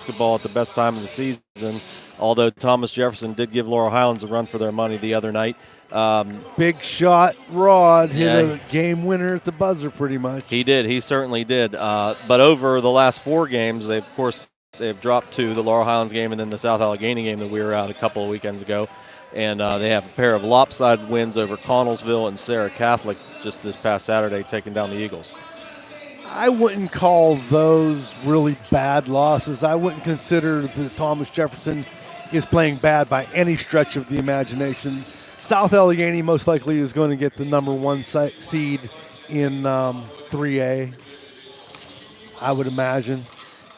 basketball at the best time of the season, although Thomas Jefferson did give Laurel Highlands a run for their money the other night. Big shot, Rod hit a game winner at the buzzer pretty much. He did. He certainly did. But over the last 4 games, they've dropped to the Laurel Highlands game and then the South Allegheny game that we were out a couple of weekends ago. And they have a pair of lopsided wins over Connellsville and Sarah Catholic just this past Saturday, taking down the Eagles. I wouldn't call those really bad losses. I wouldn't consider that Thomas Jefferson is playing bad by any stretch of the imagination. South Allegheny most likely is going to get the number 1 seed in 3A, I would imagine.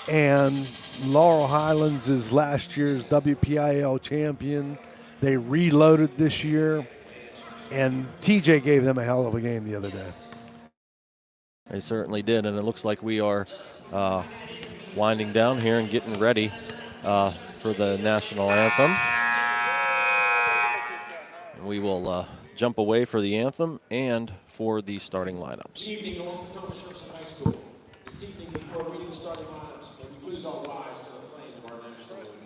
And Laurel Highlands is last year's WPIL champion. They reloaded this year, and TJ gave them a hell of a game the other day. They certainly did, and it looks like we are winding down here and getting ready for the national anthem. And we will jump away for the anthem and for the starting lineups. Good evening, North Thomas Jefferson High School. This evening, before reading the starting lineups, may we please all rise for the playing of our national anthem.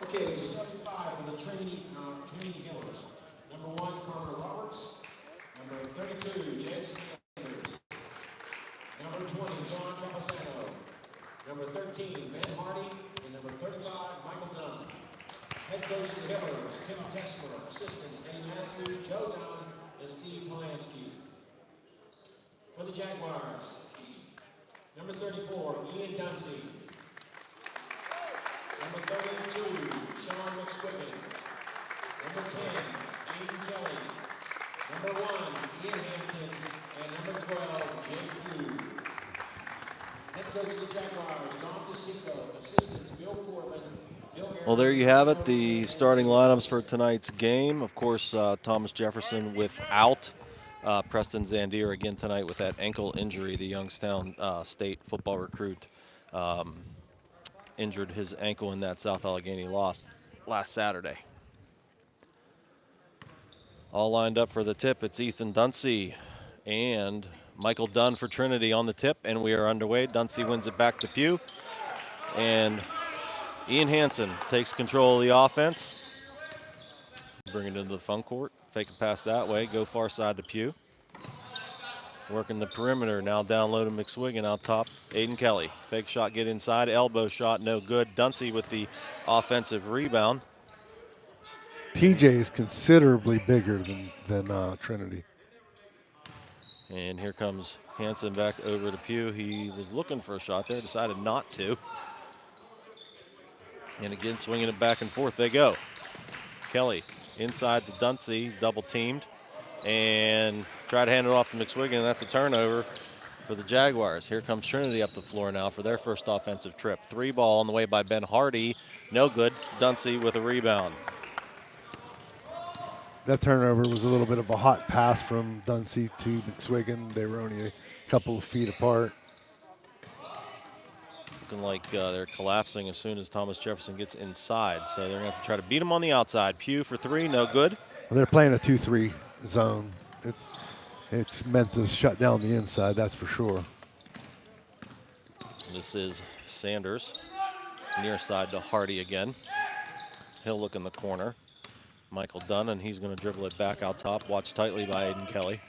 Okay, starting 5 for the Trinity Healers. Number 1, Connor Roberts. Number 32, Jake Sanders. Number 20, John Travisano. Number 13, Ben Hardy. And number 35, Michael Dunn. Head coach of the Healers, Tim Tessler. Assistants, Danny Matthews, Joe Dunn, and Steve Polanski. For the Jaguars, number 34, Ian Dunsey. Number 32, Sean McSquiggin. Number 10, Aiden Kelly. Number 1, Ian Hansen. And number 12, Jake Pugh. Head coach of the Jaguars, Don DeSico. Assistants, Bill Corbin. Well, there you have it, the starting lineups for tonight's game. Of course, Thomas Jefferson without Preston Zandier again tonight with that ankle injury, the Youngstown State football recruit. Injured his ankle in that South Allegheny loss last Saturday. All lined up for the tip. It's Ethan Dunsey and Michael Dunn for Trinity on the tip, and we are underway. Dunsey wins it back to Pugh, and Ian Hansen takes control of the offense. Bring it into the fun court. Fake a pass that way. Go far side to Pugh. Working the perimeter, now down low to McSwiggan out top. Aiden Kelly, fake shot, get inside, elbow shot, no good. Dunsey with the offensive rebound. TJ is considerably bigger than Trinity. And here comes Hansen back over to Pugh. He was looking for a shot there, decided not to. And again, swinging it back and forth, they go. Kelly inside the Dunsey, double teamed. And try to hand it off to McSwiggan, and that's a turnover for the Jaguars. Here comes Trinity up the floor now for their first offensive trip. 3 ball on the way by Ben Hardy. No good. Dunsey with a rebound. That turnover was a little bit of a hot pass from Dunsey to McSwiggan. They were only a couple of feet apart. Looking like they're collapsing as soon as Thomas Jefferson gets inside. So they're going to have to try to beat him on the outside. Pugh for 3, no good. Well, they're playing a 2-3 zone. It's meant to shut down the inside, that's for sure. This is Sanders. Near side to Hardy again. He'll look in the corner. Michael Dunn, and he's going to dribble it back out top. Watched tightly by Aiden Kelly.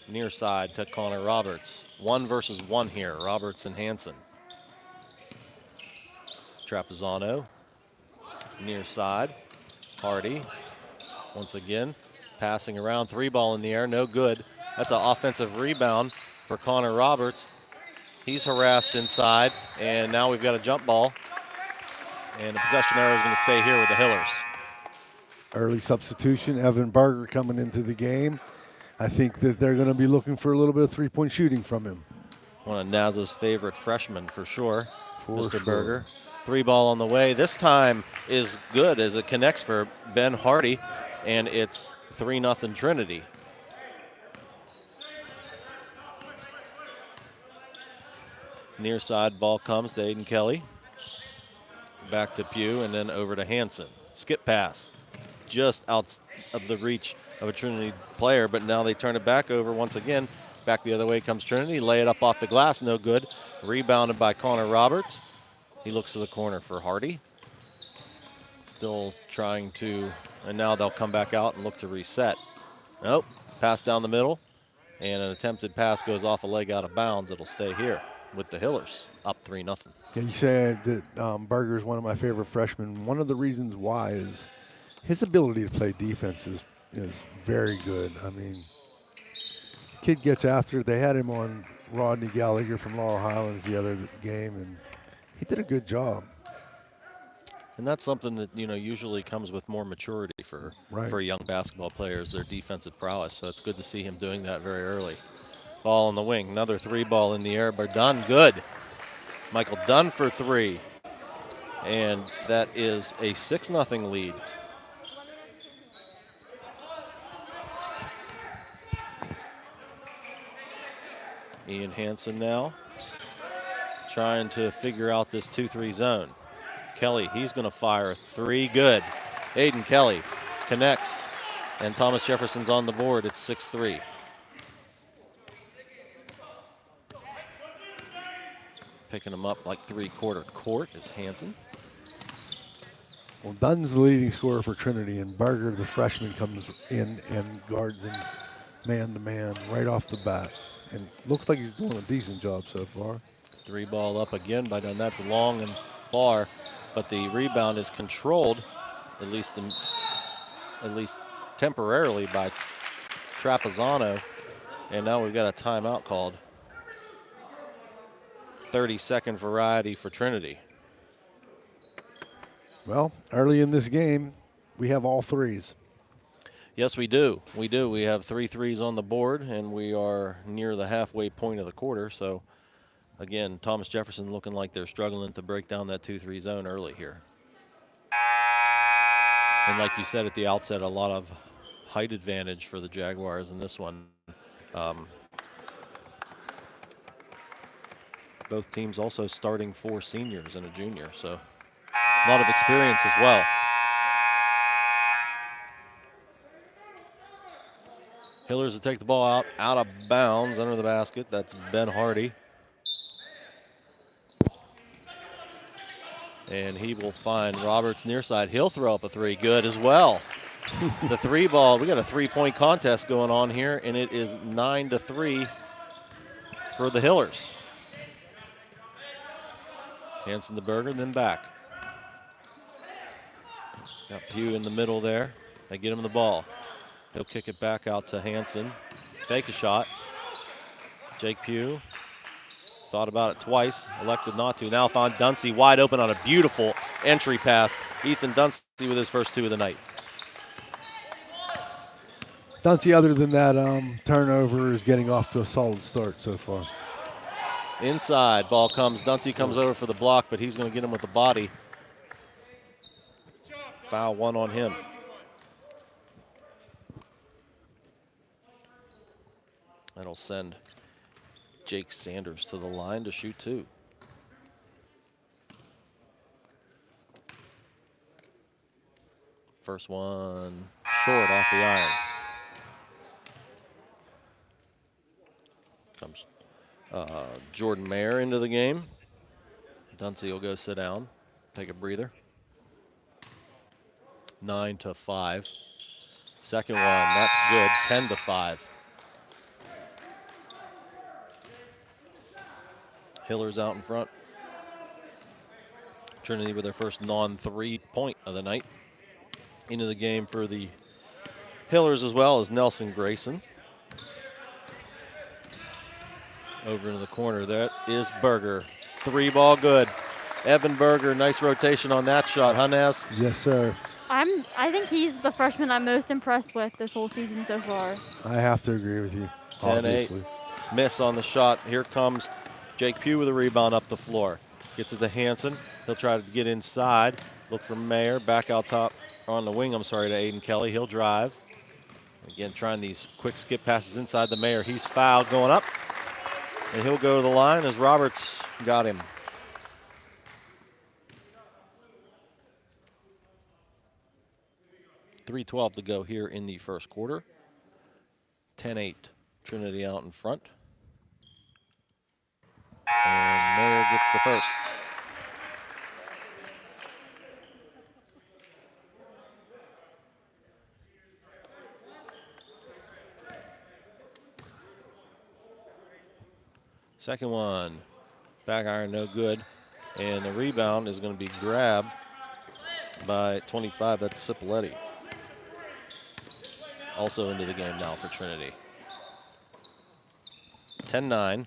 Near side to Connor Roberts. 1 versus 1 here, Roberts and Hansen. Trapezzano. Near side. Hardy. Once again, passing around. 3 ball in the air, no good. That's an offensive rebound for Connor Roberts. He's harassed inside, and now we've got a jump ball. And the possession arrow is going to stay here with the Hillers. Early substitution, Evan Berger coming into the game. I think that they're going to be looking for a little bit of three-point shooting from him. One of Naz's favorite freshmen for sure, Mr. sure. Berger. 3 ball on the way. This time is good as it connects for Ben Hardy, and it's 3-0 Trinity. Near side ball comes to Aiden Kelly. Back to Pugh and then over to Hansen. Skip pass. Just out of the reach of a Trinity player, but now they turn it back over once again. Back the other way comes Trinity. Lay it up off the glass, no good. Rebounded by Connor Roberts. He looks to the corner for Hardy. Still trying to, and now they'll come back out and look to reset. Nope, pass down the middle, and an attempted pass goes off a leg out of bounds. It'll stay here with the Hillers, up 3-0. Yeah, you said that Berger is one of my favorite freshmen. One of the reasons why is his ability to play defense is very good. I mean, kid gets after it. They had him on Rodney Gallagher from Laurel Highlands the other game, and he did a good job. And that's something that, you know, usually comes with more maturity for young basketball players, their defensive prowess. So it's good to see him doing that very early. Ball on the wing, another 3 ball in the air, but Dunn, good. Michael Dunn for 3. And that is a 6-0 lead. Ian Hansen now trying to figure out this 2-3 zone. Kelly, he's going to fire 3, good. Aiden Kelly connects, and Thomas Jefferson's on the board. It's 6-3. Picking him up like 3/4 court is Hansen. Well, Dunn's the leading scorer for Trinity, and Berger, the freshman, comes in and guards him man-to-man right off the bat. And it looks like he's doing a decent job so far. 3 ball up again by Dunn. That's long and far, but the rebound is controlled, at least temporarily, by Trapezzano. And now we've got a timeout called. 30-second variety for Trinity. Well, early in this game, we have all threes. Yes, we do. We do. We have 3 threes on the board, and we are near the halfway point of the quarter. So, again, Thomas Jefferson looking like they're struggling to break down that 2-3 zone early here. And like you said at the outset, a lot of height advantage for the Jaguars in this one. Both teams also starting 4 seniors and a junior, so a lot of experience as well. Hillers will take the ball out of bounds under the basket. That's Ben Hardy. And he will find Roberts near side. He'll throw up a 3, good as well. The 3 ball, we got a 3-point contest going on here, and it is 9-3 for the Hillers. Hansen to Berger, then back. Got Pugh in the middle there. They get him the ball. He'll kick it back out to Hansen. Fake a shot. Jake Pugh thought about it twice, elected not to. Now found Dunsey wide open on a beautiful entry pass. Ethan Dunsey with his first 2 of the night. Dunsey, other than that turnover, is getting off to a solid start so far. Inside, ball comes. Dunsey comes over for the block, but he's going to get him with the body. Foul 1 on him. That'll send Jake Sanders to the line to shoot 2. First one short off the iron. Comes Jordan Mayer into the game. Dunsey will go sit down, take a breather. 9-5. Second one, that's good. 10-5. Hiller's out in front. Trinity with their first non-3 point of the night. Into the game for the Hillers as well as Nelson Grayson. Over into the corner, that is Berger. 3-ball good. Evan Berger, nice rotation on that shot, huh, Naz? Yes, sir. I think he's the freshman I'm most impressed with this whole season so far. I have to agree with you. 10-8. Obviously. Miss on the shot. Here comes Jake Pugh with a rebound up the floor. Gets it to Hansen. He'll try to get inside. Look for Mayer. Back out top, or on the wing, I'm sorry, to Aiden Kelly. He'll drive. Again, trying these quick skip passes inside the Mayer. He's fouled going up. And he'll go to the line as Roberts got him. .312 to go here in the first quarter. 10-8. Trinity out in front. And Mayer gets the first. Second one, back iron, no good. And the rebound is going to be grabbed by 25, that's Cipoletti. Also into the game now for Trinity. 10-9.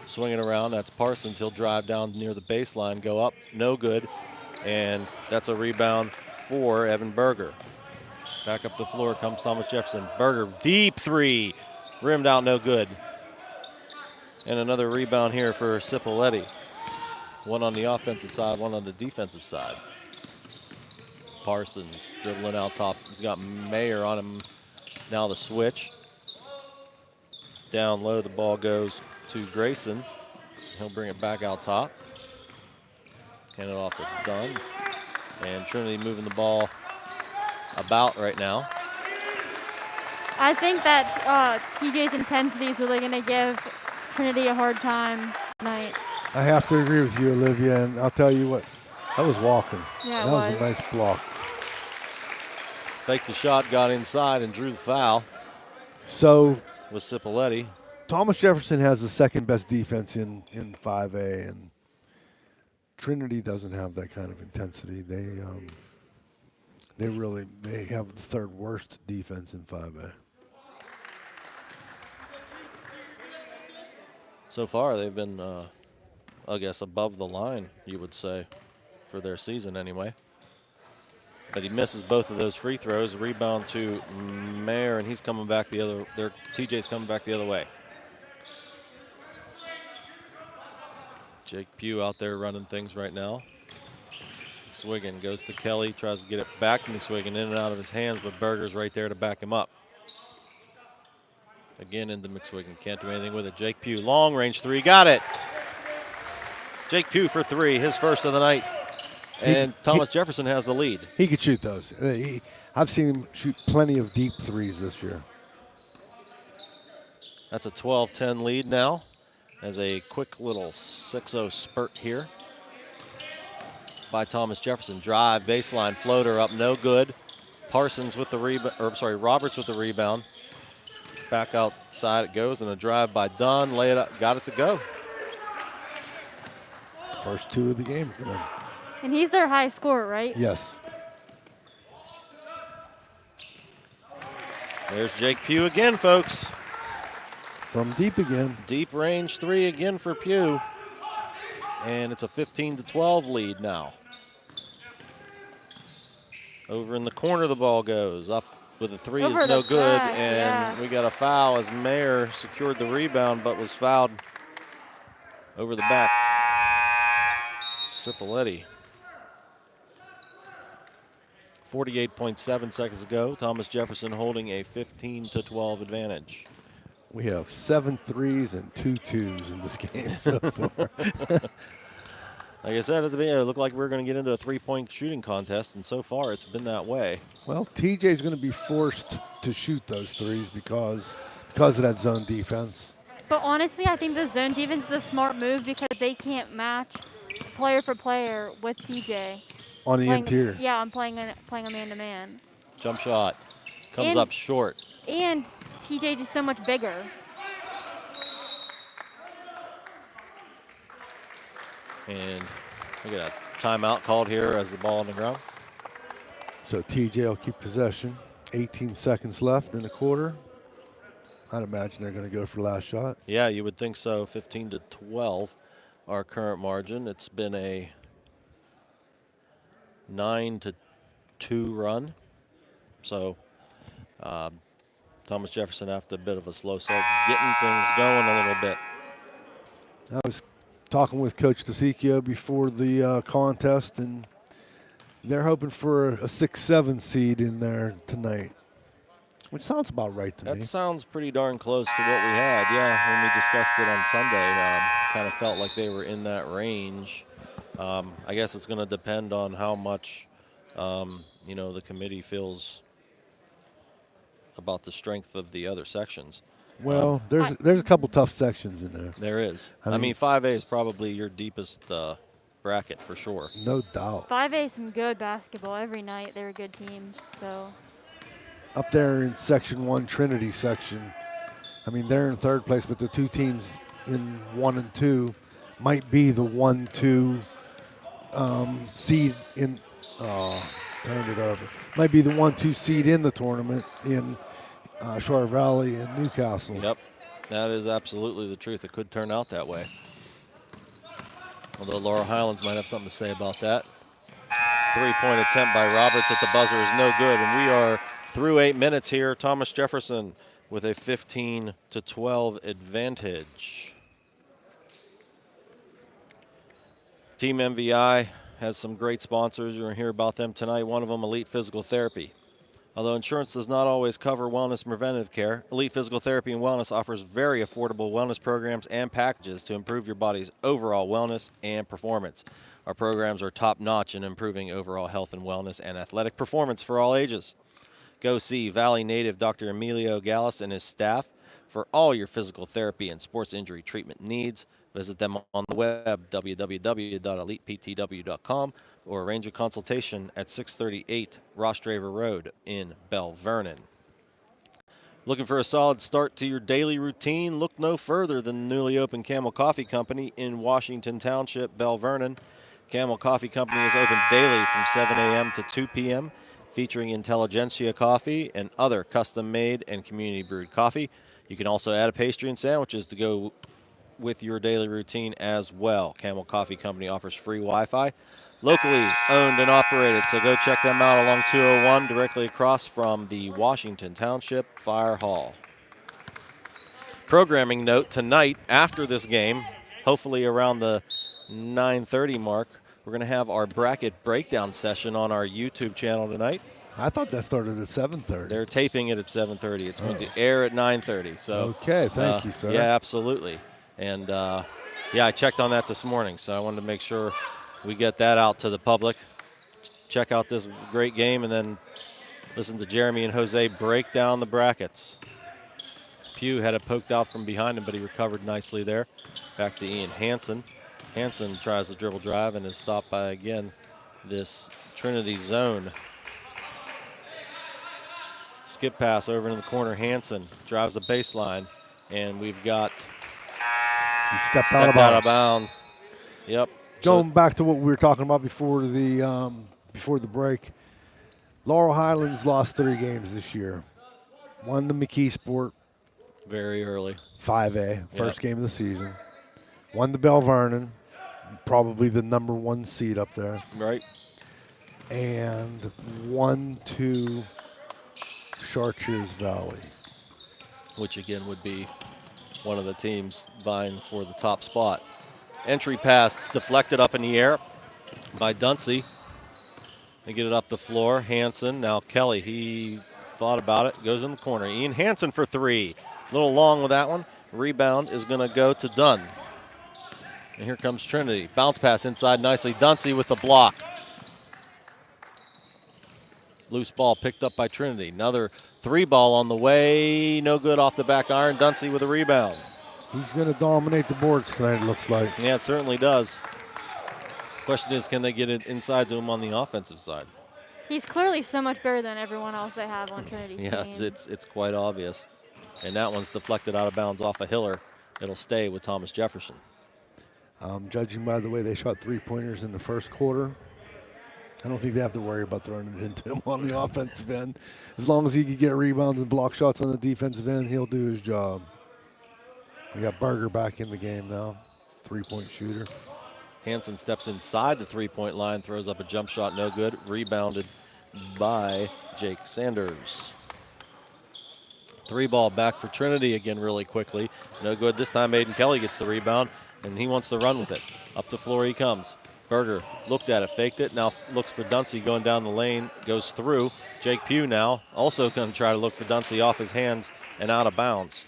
Swinging around, that's Parsons. He'll drive down near the baseline, go up, no good. And that's a rebound for Evan Berger. Back up the floor comes Thomas Jefferson. Berger, deep three, rimmed out, no good. And another rebound here for Cipoletti. One on the offensive side, one on the defensive side. Parsons dribbling out top. He's got Mayer on him. Now the switch. Down low, the ball goes to Grayson. He'll bring it back out top. Hand it off to Dunn. And Trinity moving the ball about right now. I think that TJ's intensity is really going to give Trinity a hard time tonight. I have to agree with you, Olivia, and I'll tell you what, that was walking. Yeah, that was a nice block. Faked the shot, got inside, and drew the foul. So with Cipoletti. Thomas Jefferson has the second best defense in 5A, and Trinity doesn't have that kind of intensity. They have the third worst defense in 5A. So far, they've been, I guess, above the line, you would say, for their season anyway. But he misses both of those free throws. Rebound to Mayer, and he's coming back the other. TJ's coming back the other way. Jake Pugh out there running things right now. McSwiggan goes to Kelly, tries to get it back to McSwiggan, in and out of his hands, but Berger's right there to back him up. Again into McSwiggan, can't do anything with it. Jake Pugh, long range three, got it. Jake Pugh for three, his first of the night. And Thomas Jefferson has the lead. He could shoot those. I've seen him shoot plenty of deep threes this year. That's a 12-10 lead now. As a quick little 6-0 spurt here by Thomas Jefferson. Drive, baseline, floater up, no good. Parsons with the rebound, or sorry, Roberts with the rebound. Back outside it goes, and a drive by Dunn. Lay it up, got it to go. First two of the game for them. And he's their high scorer, right? Yes. There's Jake Pugh again, folks. From deep again. Deep range three again for Pugh. And it's a 15-12 lead now. Over in the corner the ball goes. Up with a three Over is no the good. back, And yeah. we got a foul as Mayer secured the rebound but was fouled over the back. Cipoletti. 48.7 seconds ago. Thomas Jefferson holding a 15-12 advantage. We have 7 threes and 2 twos in this game so far. Like I said at the beginning, it looked like we were going to get into a three-point shooting contest, and so far it's been that way. Well, TJ's going to be forced to shoot those threes because because of that zone defense. But honestly, I think the zone defense is a smart move because they can't match player for player with TJ. On the interior. Yeah, I'm playing a man-to-man. Jump shot comes And- up short. And TJ just so much bigger. And we got a timeout called here as the ball on the ground. So TJ will keep possession. 18 seconds left in the quarter. I'd imagine they're going to go for the last shot. Yeah, you would think so. 15-12, our current margin. It's been a 9-2 run. So Thomas Jefferson after a bit of a slow start, getting things going a little bit. I was talking with Coach DeSicchio before the contest, and they're hoping for a 6-7 seed in there tonight, which sounds about right to me. That sounds pretty darn close to what we had. Yeah, when we discussed it on Sunday, kind of felt like they were in that range. I guess it's going to depend on how much, the committee feels about the strength of the other sections. Well, there's a couple tough sections in there. There is. I mean 5A is probably your deepest bracket for sure. No doubt. 5A is some good basketball every night. They're good teams. So Up there in Section 1, Trinity section, I mean, they're in third place, but the two teams in 1 and 2 might be the 1-2 seed in. Turned it over. Might be the 1-2 seed in the tournament in Shore Valley and Newcastle. Yep, that is absolutely the truth. It could turn out that way. Although Laurel Highlands might have something to say about that. 3-point attempt by Roberts at the buzzer is no good, and we are through 8 minutes here. Thomas Jefferson with a 15-12 advantage. Team MVI has some great sponsors. You're going to hear about them tonight. One of them, Elite Physical Therapy. Although insurance does not always cover wellness and preventative care, Elite Physical Therapy and Wellness offers very affordable wellness programs and packages to improve your body's overall wellness and performance. Our programs are top-notch in improving overall health and wellness and athletic performance for all ages. Go see Valley native Dr. Emilio Gallus and his staff for all your physical therapy and sports injury treatment needs. Visit them on the web, www.eliteptw.com, or arrange a consultation at 638 Rostraver Road in Bell Vernon. Looking for a solid start to your daily routine? Look no further than the newly opened Camel Coffee Company in Washington Township, Bell Vernon. Camel Coffee Company is open daily from 7 a.m. to 2 p.m., featuring Intelligentsia coffee and other custom-made and community-brewed coffee. You can also add a pastry and sandwiches to go with your daily routine as well. Camel Coffee Company offers free Wi-Fi, locally owned and operated, so go check them out along 201 directly across from the Washington Township Fire Hall. Programming note, tonight after this game, hopefully around the 9:30 mark, we're going to have our bracket breakdown session on our YouTube channel tonight. I thought that started at 7:30. They're taping it at 7:30. It's going to air at 9:30. So okay, thank you, sir. Yeah, absolutely. And, I checked on that this morning, so I wanted to make sure we get that out to the public. Check out this great game and then listen to Jeremy and Jose break down the brackets. Pugh had it poked out from behind him, but he recovered nicely there. Back to Ian Hansen. Hansen tries the dribble drive and is stopped by, again, this Trinity zone. Skip pass over in the corner. Hansen drives the baseline, and we've got he stepped out of bounds. Yep. Going back to what we were talking about before the break, Laurel Highlands lost 3 games this year. Won the McKeesport. Very early. 5A, first game of the season. Won the Bell Vernon, probably the number 1 seed up there. Right. And 1-2 Chartiers Valley. Which again would be one of the teams vying for the top spot. Entry pass deflected up in the air by Dunsey. They get it up the floor. Hansen, now Kelly, he thought about it, goes in the corner. Ian Hansen for 3. A little long with that one. Rebound is going to go to Dunn. And here comes Trinity. Bounce pass inside nicely. Dunsey with the block. Loose ball picked up by Trinity. Another 3-ball on the way. No good off the back iron. Dunsey with a rebound. He's going to dominate the boards tonight, it looks like. Yeah, it certainly does. Question is, can they get it inside to him on the offensive side? He's clearly so much better than everyone else they have on Trinity's Yes, team. it's quite obvious. And that one's deflected out of bounds off of Hiller. It'll stay with Thomas Jefferson. Judging by the way they shot three-pointers in the first quarter, I don't think they have to worry about throwing it into him on the offensive end. As long as he can get rebounds and block shots on the defensive end, he'll do his job. We got Berger back in the game now, three-point shooter. Hansen steps inside the three-point line, throws up a jump shot, no good. Rebounded by Jake Sanders. 3-ball back for Trinity again really quickly. No good. This time Aiden Kelly gets the rebound, and he wants to run with it. Up the floor he comes. Berger looked at it, faked it, now looks for Dunsey going down the lane, goes through. Jake Pugh now also going to try to look for Dunsey off his hands and out of bounds.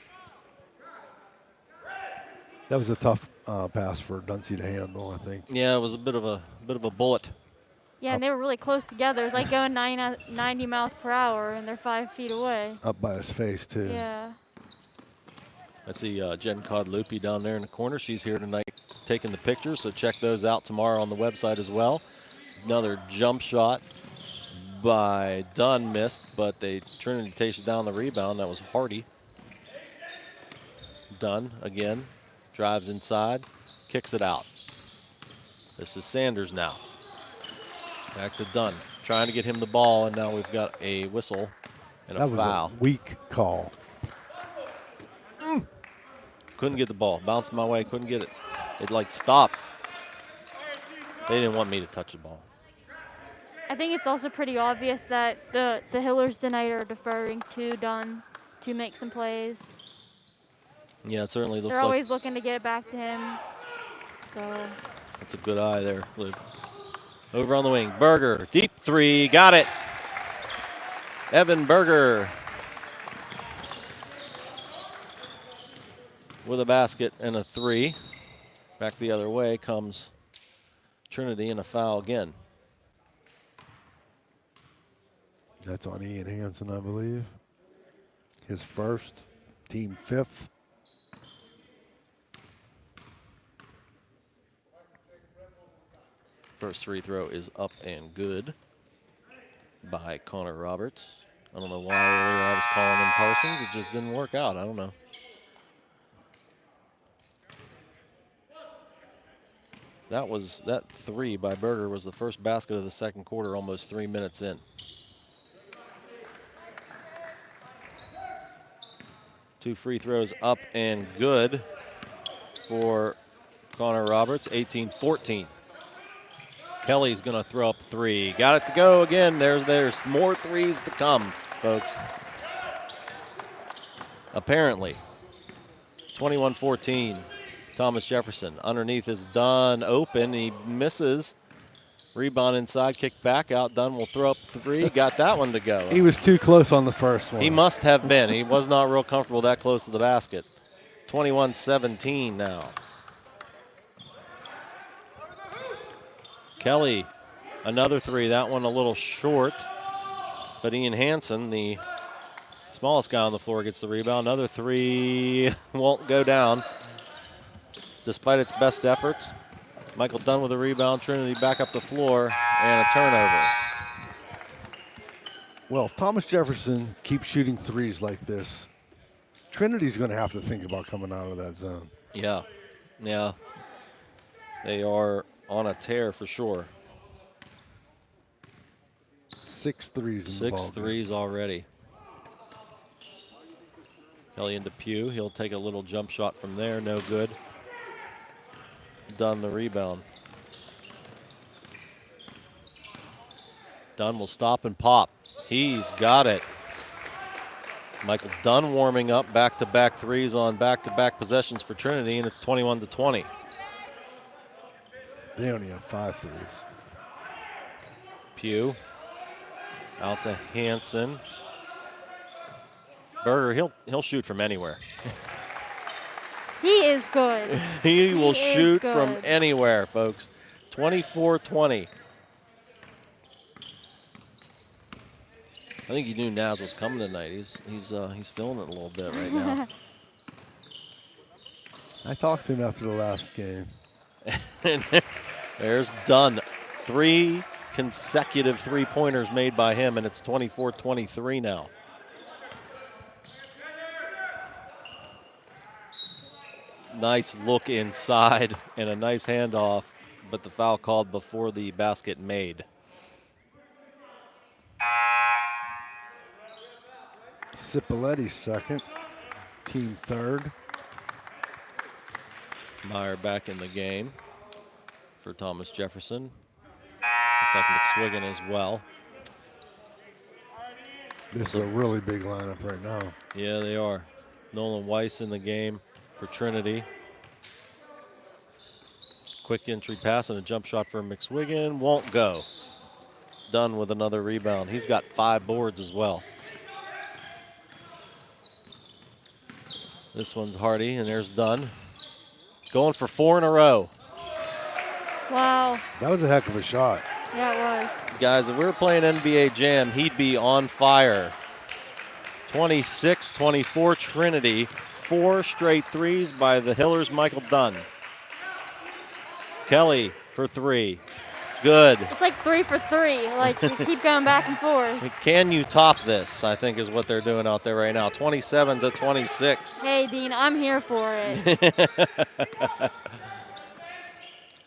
That was a tough pass for Dunsey to handle, I think. Yeah, it was a bit of a bullet. Yeah, and they were really close together. It's like going 90 miles per hour, and they're 5 feet away. Up by his face, too. Yeah. I see Jen Codlupi down there in the corner. She's here tonight taking the pictures, so check those out tomorrow on the website as well. Another jump shot by Dunn missed, but Trinity takes down the rebound. That was Hardy. Dunn again, drives inside, kicks it out. This is Sanders now. Back to Dunn, trying to get him the ball, and now we've got a whistle and a foul. That was a weak call. Couldn't get the ball. Bounced my way, couldn't get it. It like stopped. They didn't want me to touch the ball. I think it's also pretty obvious that the Hillers tonight are deferring to Dunn to make some plays. Yeah, it certainly looks They're like always looking to get it back to him. So that's a good eye there, Luke. Over on the wing, Berger, deep three, got it. Evan Berger with a basket and a three. Back the other way comes Trinity and a foul again. That's on Ian Hansen, I believe. His first, team fifth. First free throw is up and good by Connor Roberts. I don't know why I was calling him Parsons. It just didn't work out. I don't know. That three by Berger was the first basket of the second quarter, almost 3 minutes in. Two free throws up and good for Connor Roberts, 18-14. Kelly's going to throw up three. Got it to go again. There's more threes to come, folks. Apparently. 21-14. Thomas Jefferson underneath is Dunn open. He misses. Rebound inside, kick back out. Dunn will throw up three. Got that one to go. He was too close on the first one. He must have been. He was not real comfortable that close to the basket. 21-17 now. Kelly, another three. That one a little short. But Ian Hansen, the smallest guy on the floor, gets the rebound. Another three won't go down. Despite its best efforts. Michael Dunn with a rebound. Trinity back up the floor and a turnover. Well, if Thomas Jefferson keeps shooting threes like this, Trinity's going to have to think about coming out of that zone. Yeah. They are on a tear for sure. 6 threes in the ball 6 threes already. Kelly into Pugh. He'll take a little jump shot from there. No good. Dunn the rebound. Dunn will stop and pop. He's got it. Michael Dunn warming up back-to-back threes on back-to-back possessions for Trinity, and it's 21-20. They only have 5 threes. Pugh out to Hansen. Berger, he'll shoot from anywhere. he is good. He will shoot good. from anywhere, folks. 24-20. I think he knew Naz was coming tonight. He's feeling it a little bit right now. I talked to him after the last game. And there's Dunn. 3 consecutive three-pointers made by him, and it's 24-23 now. Nice look inside and a nice handoff, but the foul called before the basket made. Cipolleti's second, team third. Meyer back in the game for Thomas Jefferson. Looks like McSwiggan as well. This is a really big lineup right now. Yeah, they are. Nolan Weiss in the game for Trinity. Quick entry pass and a jump shot for McSwiggan. Won't go. Dunn with another rebound. He's got 5 boards as well. This one's Hardy, and there's Dunn. Going for 4 in a row. Wow. That was a heck of a shot. Yeah, it was. Guys, if we were playing NBA Jam, he'd be on fire. 26-24 Trinity. 4 straight threes by the Hillers' Michael Dunn. Kelly for 3. Good. It's like 3 for 3. Like, you keep going back and forth. Can you top this, I think is what they're doing out there right now. 27-26. Hey, Dean, I'm here for it.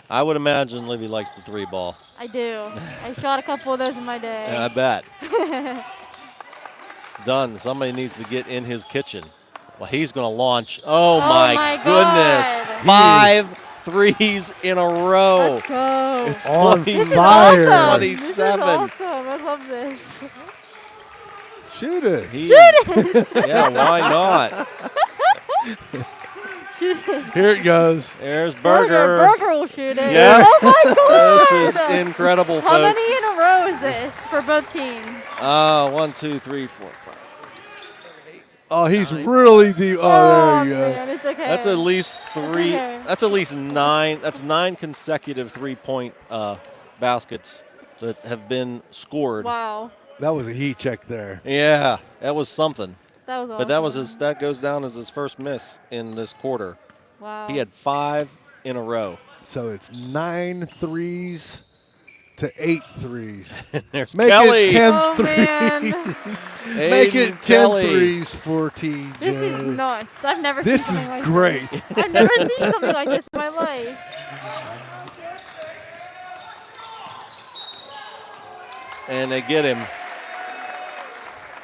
I would imagine Libby likes the 3 ball. I do. I shot a couple of those in my day. Yeah, I bet. Dunn, somebody needs to get in his kitchen. Well, he's going to launch. Oh my goodness. God. 5 threes in a row. Let's go. It's On 20 fire. Awesome. 27. This is awesome. I love this. Shoot it. Shoot it. Yeah, why not? Shoot it. Here it goes. There's Berger. Burger will shoot it. Yeah. Oh my God. This is incredible, How folks. many in a row is this for both teams? 1, 2, 3, 4, 5. Oh, he's really deep. Oh, there you go. Man, it's okay. That's at least 3. Okay. That's at least 9. That's 9 consecutive 3-point baskets that have been scored. Wow. That was a heat check there. Yeah, that was something. That was awesome. But that was that goes down as his first miss in this quarter. Wow. He had 5 in a row. So it's 9 threes to 8 threes. There's Make Kelly. it 10 Oh, threes. man. Make Aiden it 10 Kelly. threes for TJ. This is nuts. I've never This seen is something like great. this. I've never seen something like this in my life. And they get him.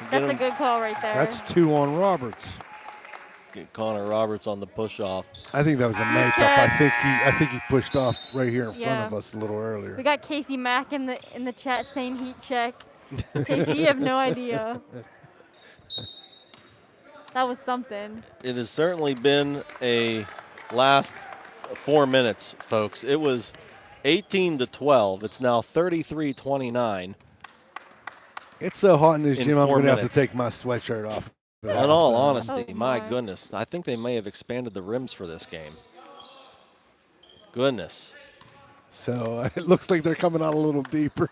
That's a good call right there. That's 2 on Roberts. Get Connor Roberts on the push-off. I think that was a makeup. I think he pushed off right here in front of us a little earlier. We got Casey Mack in the chat saying heat check. Casey, you have no idea. That was something. It has certainly been a last 4 minutes, folks. It was 18-12. It's now 33-29. It's so hot in this In gym, I'm 4 going to have minutes. to take my sweatshirt off. In all honesty, Oh, my my. goodness, I think they may have expanded the rims for this game. Goodness. So it looks like they're coming out a little deeper.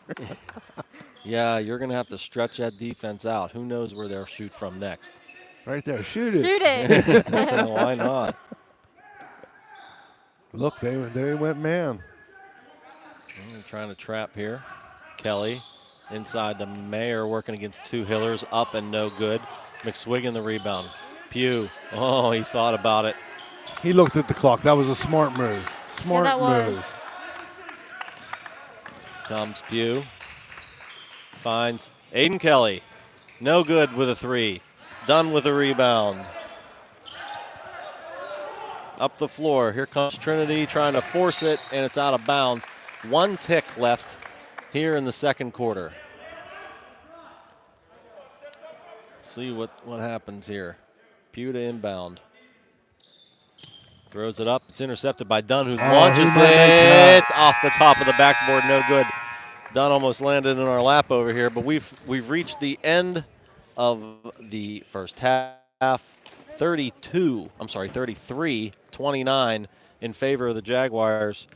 Yeah, you're going to have to stretch that defense out. Who knows where they'll shoot from next? Right there. Shoot it. Shoot it. Why not? Look, they went man. They're trying to trap here. Kelly inside to Mayer, working against 2 Hillers, up and no good. McSwiggan the rebound. Pugh, oh, he thought about it. He looked at the clock. That was a smart move. Smart that was. move. Comes Pugh. Finds Aiden Kelly. No good with a 3. Done with a rebound. Up the floor. Here comes Trinity trying to force it, and it's out of bounds. 1 tick left here in the second quarter. See what happens here. Pugh to inbound. Throws it up. It's intercepted by Dunn, who launches it off the top of the backboard. No good. Dunn almost landed in our lap over here, but we've reached the end of the first half. 33-29 in favor of the Jaguars.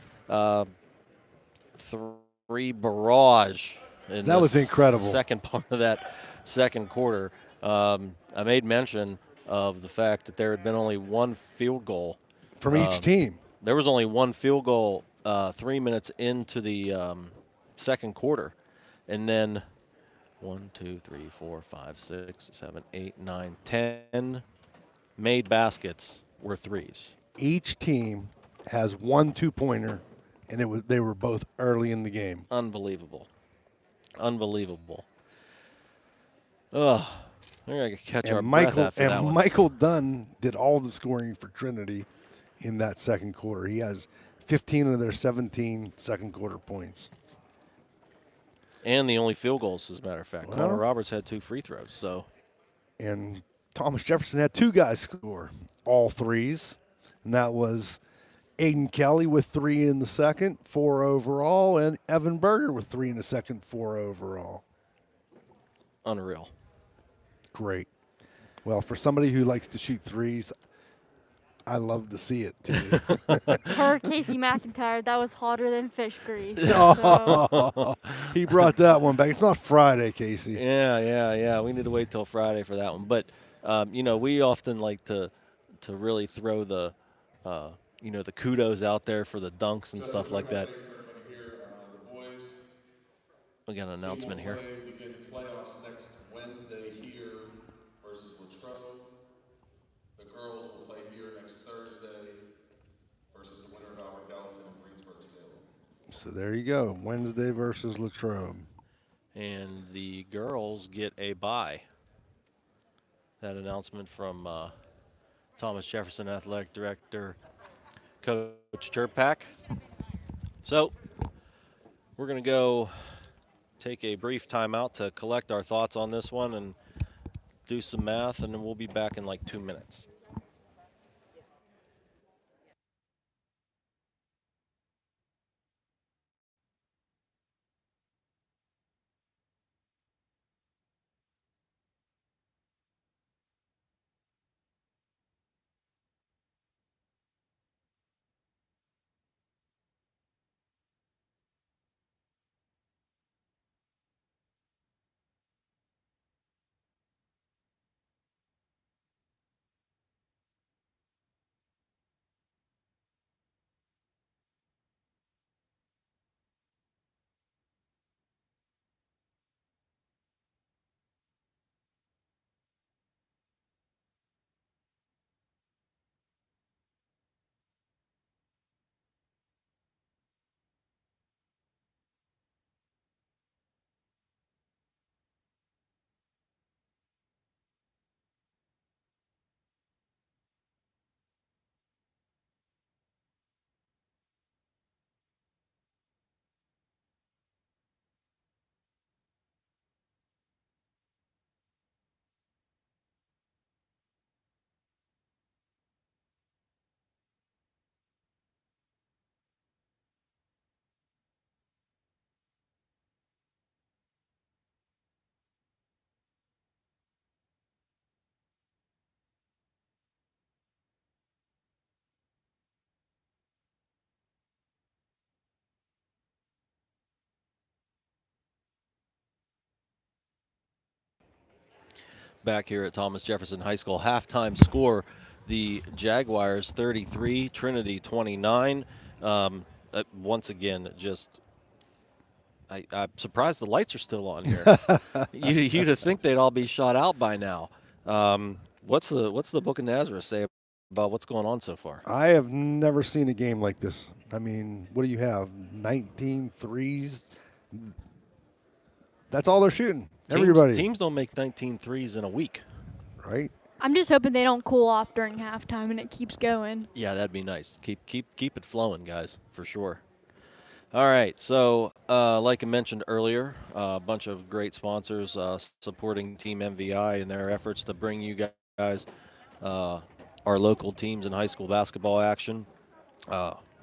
3 barrage. That was incredible. Second part of that second quarter. I made mention of the fact that there had been only one field goal. From each team. There was only one field goal 3 minutes into the second quarter. And then 1, 2, 3, 4, 5, 6, 7, 8, 9, 10 made baskets were threes. Each team has one 2-pointer, and they were both early in the game. Unbelievable. Unbelievable. Ugh. We're going to catch our breath after that one. Michael Dunn did all the scoring for Trinity in that second quarter. He has 15 of their 17 second quarter points. And the only field goals, as a matter of fact. Well, Connor Roberts had 2 free throws. So, and Thomas Jefferson had 2 guys score, all threes. And that was Aiden Kelly with 3 in the second, 4 overall, and Evan Berger with 3 in the second, 4 overall. unreal. Great. Well, for somebody who likes to shoot threes, I love to see it, too. For Casey McIntyre, that was hotter than fish grease. He brought that one back. It's not Friday, Casey. Yeah. We need to wait till Friday for that one. But, we often like to really throw the kudos out there for the dunks and stuff like that. We got an announcement here. We begin playoffs next Wednesday here versus Latrobe. The girls will play here next Thursday versus the winner of Albert Gallatin and Greensburg-Salem. So there you go, Wednesday versus Latrobe. And the girls get a bye. That announcement from Thomas Jefferson Athletic Director, Coach Turpak. So we're going to go take a brief timeout to collect our thoughts on this one and do some math, and then we'll be back in like 2 minutes. Back here at Thomas Jefferson High School, halftime score, the Jaguars 33, Trinity 29. Once again, I'm surprised the lights are still on here. You'd have think they'd all be shot out by now. What's the Book of Nazareth say about what's going on so far? I have never seen a game like this. I mean, what do you have? 19 threes? That's all they're shooting. Everybody. Teams don't make 19 threes in a week. Right? I'm just hoping they don't cool off during halftime and it keeps going. Yeah, that'd be nice. Keep it flowing, guys, for sure. All right, so like I mentioned earlier, a bunch of great sponsors supporting Team MVI in their efforts to bring you guys our local teams in high school basketball action.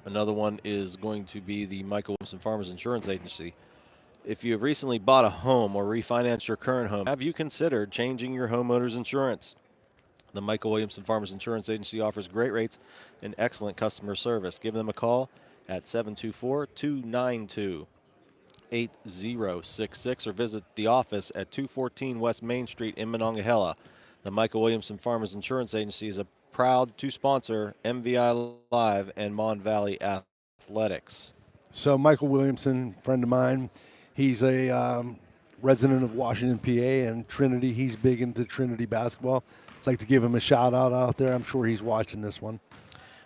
Another one is going to be the Michael Williamson Farmers Insurance Agency. If you have recently bought a home or refinanced your current home, have you considered changing your homeowner's insurance? The Michael Williamson Farmers Insurance Agency offers great rates and excellent customer service. Give them a call at 724-292-1400. 680-681-8066 or visit the office at 214 West Main Street in Monongahela. The Michael Williamson Farmers Insurance Agency is proud to sponsor MVI Live and Mon Valley Athletics. So Michael Williamson, friend of mine, he's a resident of Washington, PA, and Trinity. He's big into Trinity basketball. I'd like to give him a shout out there. I'm sure he's watching this one.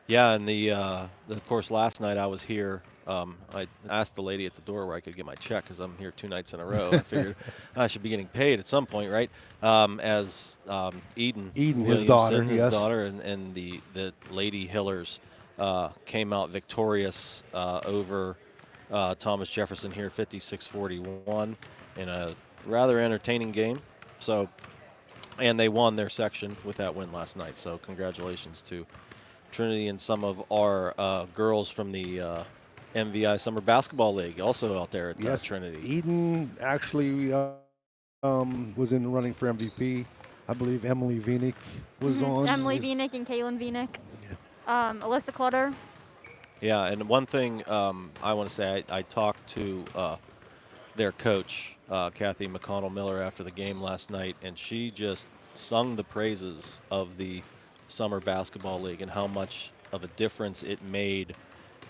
Yeah, and of course, last night I was here. I asked the lady at the door where I could get my check because I'm here 2 nights in a row. I figured I should be getting paid at some point, right? As Eden, his daughter, and the Lady Hillers came out victorious over Thomas Jefferson here, 56-41, in a rather entertaining game. So, and they won their section with that win last night. So, congratulations to Trinity and some of our girls from the MVI Summer Basketball League also out there at Trinity. Eden actually was in the running for MVP. I believe Emily Vienick was on. Emily Vienick and Kaylin Vienick. Yeah. Alyssa Clutter. Yeah, and one thing I want to say, I talked to their coach, Kathy McConnell-Miller, after the game last night, and she just sung the praises of the Summer Basketball League and how much of a difference it made,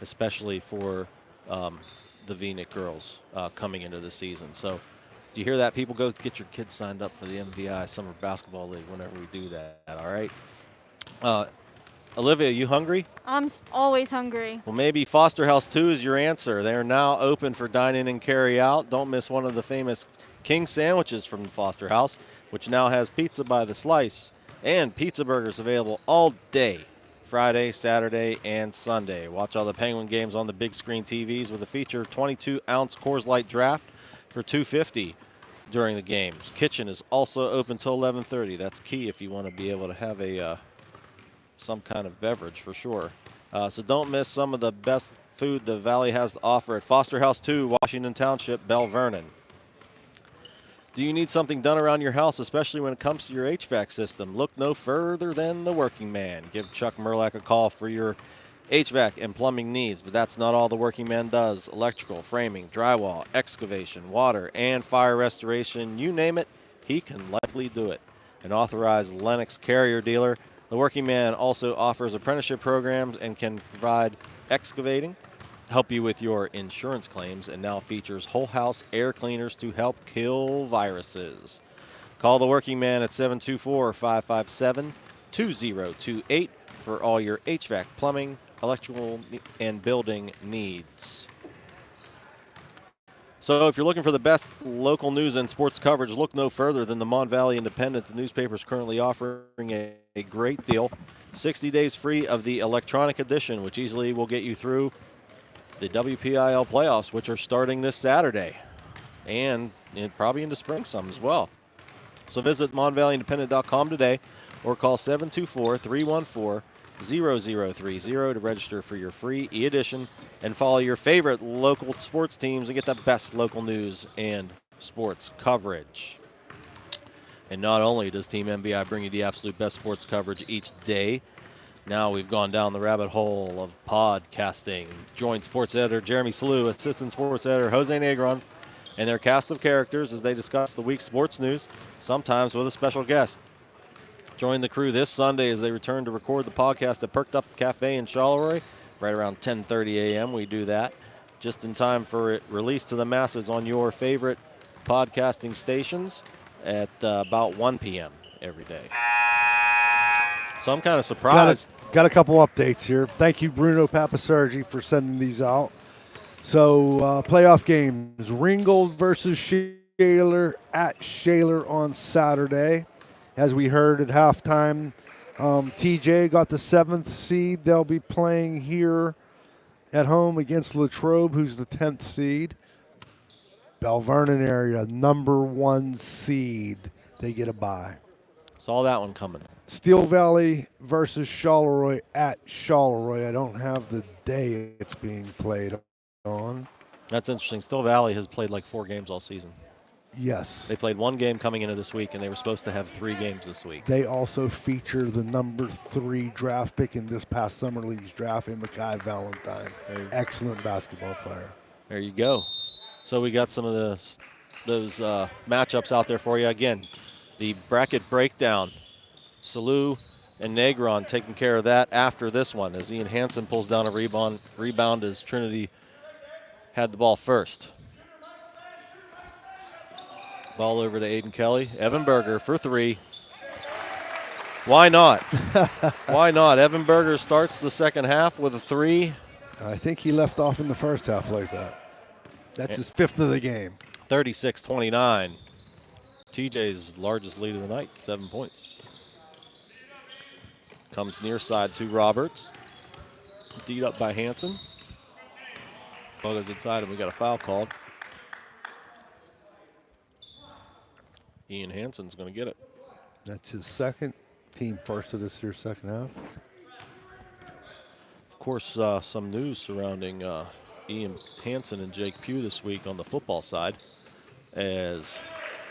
especially for the Vienick girls coming into the season. So do you hear that? People, go get your kids signed up for the MVI Summer Basketball League whenever we do that, all right? Olivia, you hungry? I'm always hungry. Well, maybe Foster House 2 is your answer. They are now open for dine-in and carry-out. Don't miss one of the famous King sandwiches from Foster House, which now has pizza by the slice and pizza burgers available all day, Friday, Saturday, and Sunday. Watch all the Penguin games on the big screen TVs with a feature 22-ounce Coors Light draft for $2.50 during the games. Kitchen is also open till 11:30. That's key if you want to be able to have a some kind of beverage for sure. So don't miss some of the best food the Valley has to offer at Foster House 2, Washington Township, Bell Vernon. Do you need something done around your house, especially when it comes to your HVAC system? Look no further than the Working Man. Give Chuck Merlack a call for your HVAC and plumbing needs, but that's not all the Working Man does. Electrical, framing, drywall, excavation, water, and fire restoration, you name it, he can likely do it. An authorized Lennox Carrier dealer, the Working Man also offers apprenticeship programs and can provide excavating, help you with your insurance claims, and now features whole house air cleaners to help kill viruses. Call the Working Man at 724-557-2028 for all your HVAC, plumbing, electrical, and building needs. So if you're looking for the best local news and sports coverage, look no further than the Mon Valley Independent. The newspaper is currently offering a great deal. 60 days free of the electronic edition, which easily will get you through the WPIL playoffs, which are starting this Saturday, and probably into spring some as well. So visit monvalleyindependent.com today or call 724-314-0030 to register for your free e-edition and follow your favorite local sports teams and get the best local news and sports coverage. And not only does Team MVI bring you the absolute best sports coverage each day, now we've gone down the rabbit hole of podcasting. Join sports editor Jeremy Slew, assistant sports editor Jose Negron, and their cast of characters as they discuss the week's sports news, sometimes with a special guest. Join the crew this Sunday as they return to record the podcast at Perked Up Cafe in Charleroi, right around 10:30 a.m. We do that just in time for it release to the masses on your favorite podcasting stations at about 1 p.m. every day. So I'm kind of surprised. Got a couple updates here. Thank you, Bruno Papasergi, for sending these out. So playoff games, Ringgold versus Shaler at Shaler on Saturday. As we heard at halftime, TJ got the 7th seed. They'll be playing here at home against Latrobe, who's the 10th seed. Bell Vernon area, number 1 seed. They get a bye. Saw that one coming. Steel Valley versus Charleroi at Charleroi. I don't have the day it's being played on. That's interesting. Steel Valley has played like 4 games all season. Yes. They played 1 game coming into this week, and they were supposed to have 3 games this week. They also feature the number 3 draft pick in this past Summer League's draft in Mackay Valentine. Excellent basketball player. There you go. So we got some of those matchups out there for you. Again, the bracket breakdown. Salou and Negron taking care of that after this one as Ian Hansen pulls down a rebound as Trinity had the ball first. Ball over to Aiden Kelly. Evan Berger for three. Why not? Why not? Evan Berger starts the second half with a three. I think he left off in the first half like that. That's his 5th of the game. 36-29. TJ's largest lead of the night, 7 points. Comes near side to Roberts. D'd up by Hansen. Ball goes inside and we got a foul called. Ian Hansen's going to get it. That's his second, team first of this year's second half. Of course, some news surrounding Ian Hansen and Jake Pugh this week on the football side, as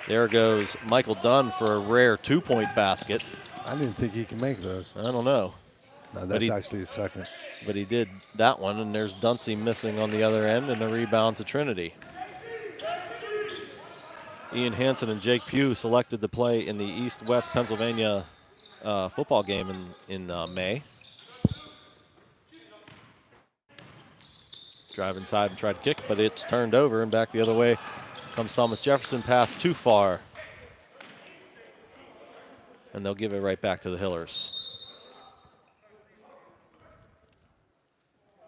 there goes Michael Dunn for a rare 2-point basket. I didn't think he could make those. I don't know. No, that's actually his second. But he did that one, and there's Dunsey missing on the other end, and a rebound to Trinity. Ian Hansen and Jake Pugh selected to play in the East-West Pennsylvania football game in May. Drive inside and try to kick, but it's turned over, and back the other way comes Thomas Jefferson. Pass too far. And they'll give it right back to the Hillers.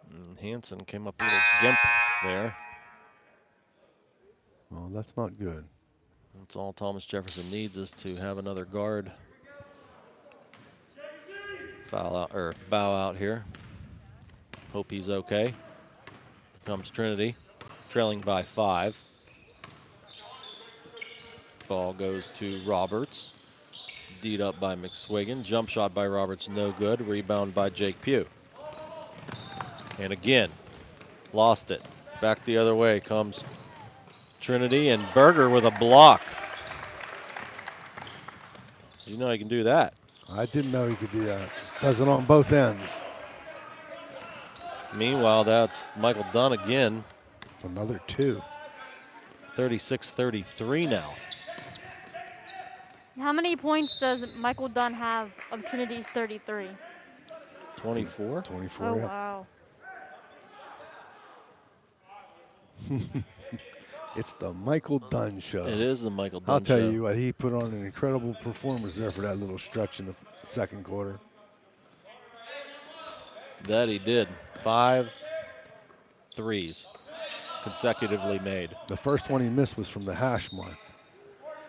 And Hansen came up a little gimp there. Well, that's not good. That's all Thomas Jefferson needs is to have another guard foul out or bow out here. Hope he's okay. Comes Trinity, trailing by 5. Ball goes to Roberts. D'd up by McSwiggan. Jump shot by Roberts, no good. Rebound by Jake Pugh. And again, lost it. Back the other way comes Trinity, and Berger with a block. You know he can do that. I didn't know he could do that. Does it on both ends. Meanwhile, that's Michael Dunn again. Another 2. 36-33 now. How many points does Michael Dunn have of Trinity's 33? 24? 24, Oh, yeah. wow. It's the Michael Dunn show. It is the Michael Dunn I'll tell show. you what, he put on an incredible performance there for that little stretch in the second quarter. That he did. 5 threes consecutively made. The first one he missed was from the hash mark.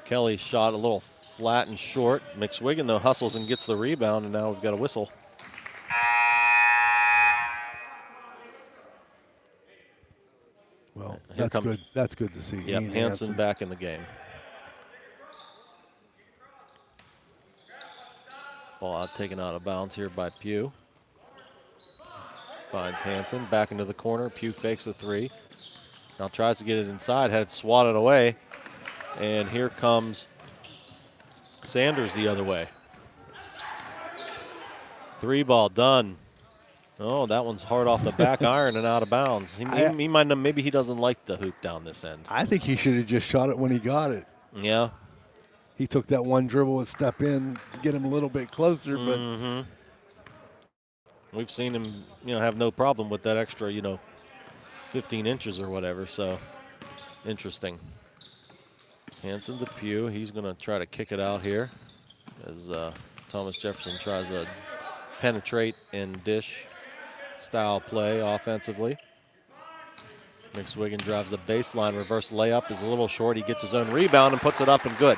Kelly shot a little flat and short. McSwiggan, though, hustles and gets the rebound, and now we've got a whistle. Well, Here that's good. That's good to see. Yep, Ian Hansen back in the game. Ball taken out of bounds here by Pugh. Finds Hansen back into the corner. Pugh fakes a 3. Now tries to get it inside, had it swatted away. And here comes Sanders the other way. 3 ball done. Oh, that one's hard off the back iron and out of bounds. He might not, maybe he doesn't like the hoop down this end. I think he should have just shot it when he got it. Yeah. He took that one dribble and step in, get him a little bit closer, but we've seen him, have no problem with that extra, 15 inches or whatever. So interesting. Hansen to Pugh. He's going to try to kick it out here as Thomas Jefferson tries to penetrate and dish style play offensively. McSwiggan drives the baseline. Reverse layup is a little short. He gets his own rebound and puts it up and good.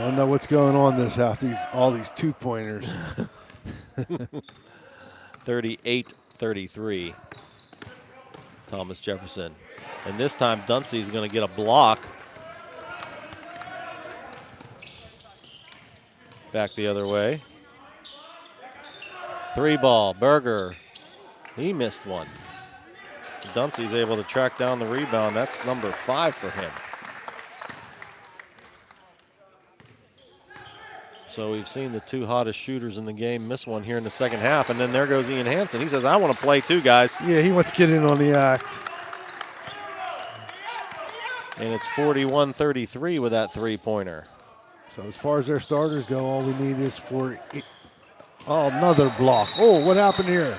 don't know what's going on this half. All these 2-pointers. 38-33. Thomas Jefferson. And this time Dunsey's going to get a block. Back the other way. 3 ball, Berger. He missed one. Dunsey's able to track down the rebound. That's number 5 for him. So we've seen the two hottest shooters in the game miss one here in the second half, and then there goes Ian Hansen. He says, I want to play too, guys. Yeah, he wants to get in on the act. And it's 41-33 with that three-pointer. So as far as their starters go, all we need is for another block. Oh, what happened here?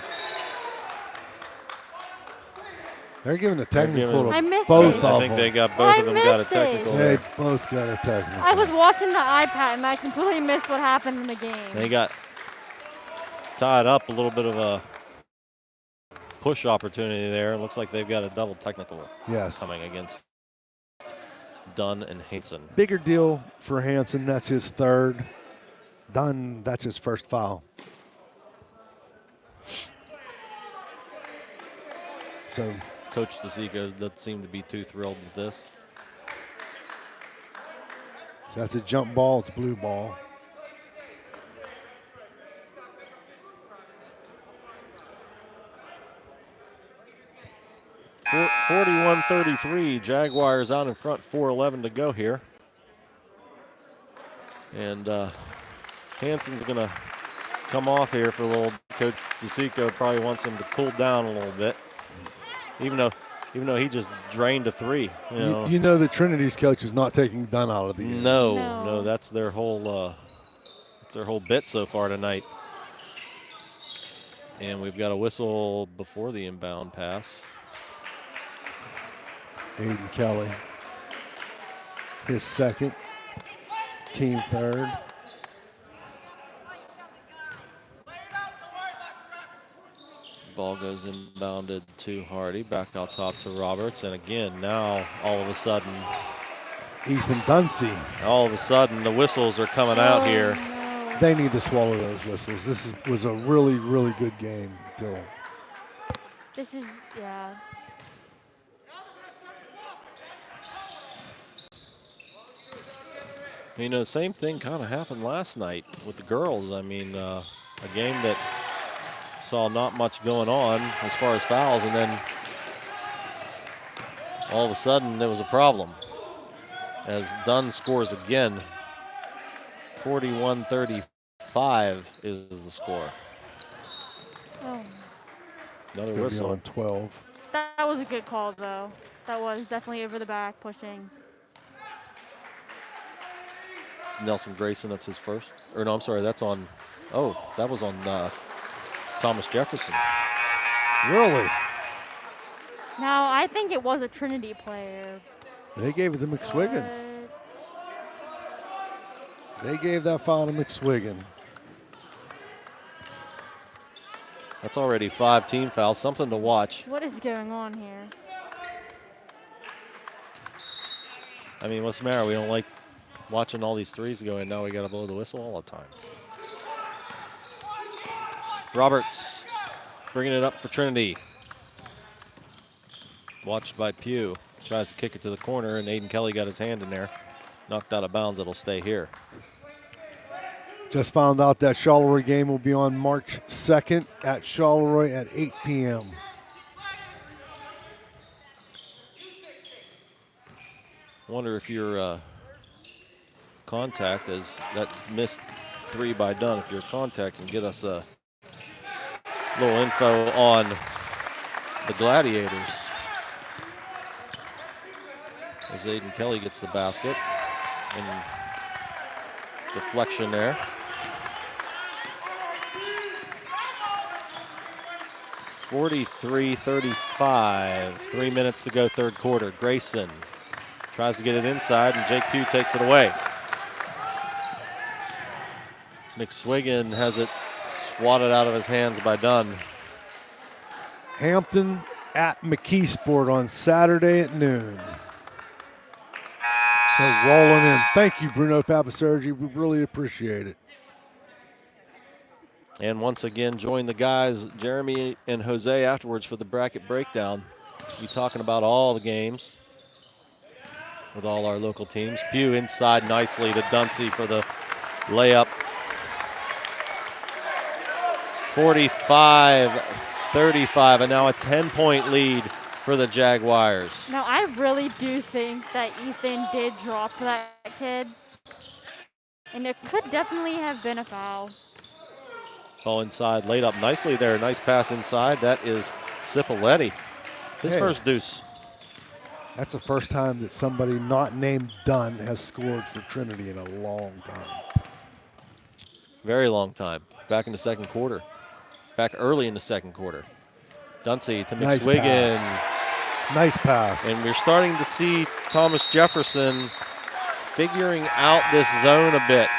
They're giving a technical to I missed both it. of I them. think they got both of them got a technical They there. both got a technical. I was watching the iPad and I completely missed what happened in the game. They got tied up, a little bit of a push opportunity there. It looks like they've got a double technical coming against Dunn and Hansen. Bigger deal for Hansen. That's his third. Dunn, that's his first foul. So Coach DeSico doesn't seem to be too thrilled with this. that's a jump ball. It's blue ball. For 41-33, Jaguars out in front, 4:11 to go here. And Hansen's going to come off here for a little. Coach DeSico probably wants him to cool down a little bit, even though he just drained a three. You know that Trinity's coach is not taking Dunn out of the game. No, that's their whole bit so far tonight. And we've got a whistle before the inbound pass. Aiden Kelly, his second, team third. Ball goes inbounded to Hardy, back out top to Roberts, and again, now all of a sudden, Ethan Dunsey. all of a sudden the whistles are coming out here. No. They need to swallow those whistles. This was a really, really good game, Dylan. This is, yeah. You know, same thing kind of happened last night with the girls. I mean, a game that saw not much going on as far as fouls, and then all of a sudden there was a problem as Dunn scores again. 41-35 is the score. Oh. Another Gonna whistle. be on 12. That was a good call, though. That was definitely over the back, pushing. It's Nelson Grayson, that's his first. Or no, I'm sorry, that's on, that was on Thomas Jefferson. Really? Now, I think it was a Trinity player. They gave it to McSwiggan. but They gave that foul to McSwiggan. That's already 5 team fouls, something to watch. What is going on here? I mean, what's the matter? We don't like watching all these threes go in. Now we got to blow the whistle all the time. Roberts bringing it up for Trinity. Watched by Pugh. Tries to kick it to the corner, and Aiden Kelly got his hand in there. Knocked out of bounds. It'll stay here. Just found out that Charleroi game will be on March 2nd at Charleroi at 8 p.m. Wonder if your contact, as that missed 3 by Dunn, if your contact can get us a little info on the Gladiators. As Aiden Kelly gets the basket, and deflection there. 43-35, 3 minutes to go, third quarter. Grayson tries to get it inside, and Jake Pugh takes it away. McSwiggan has it swatted out of his hands by Dunn. Hampton at McKeesport on Saturday at noon. They're rolling in. Thank you, Bruno Papasergi. We really appreciate it. And once again, join the guys, Jeremy and Jose, afterwards for the bracket breakdown. We'll be talking about all the games with all our local teams. Pugh inside nicely to Dunsey for the layup. 45-35, and now a 10-point lead for the Jaguars. Now, I really do think that Ethan did drop that kid. And it could definitely have been a foul. Ball inside, laid up nicely there. Nice pass inside. That is Cipoletti. His Hey. first deuce. That's the first time that somebody not named Dunn has scored for Trinity in a long time. Very long time. Back in the second quarter. Back early in the second quarter. Dunsey to Nice McSwiggan. pass. Nice pass. And we're starting to see Thomas Jefferson figuring out this zone a bit.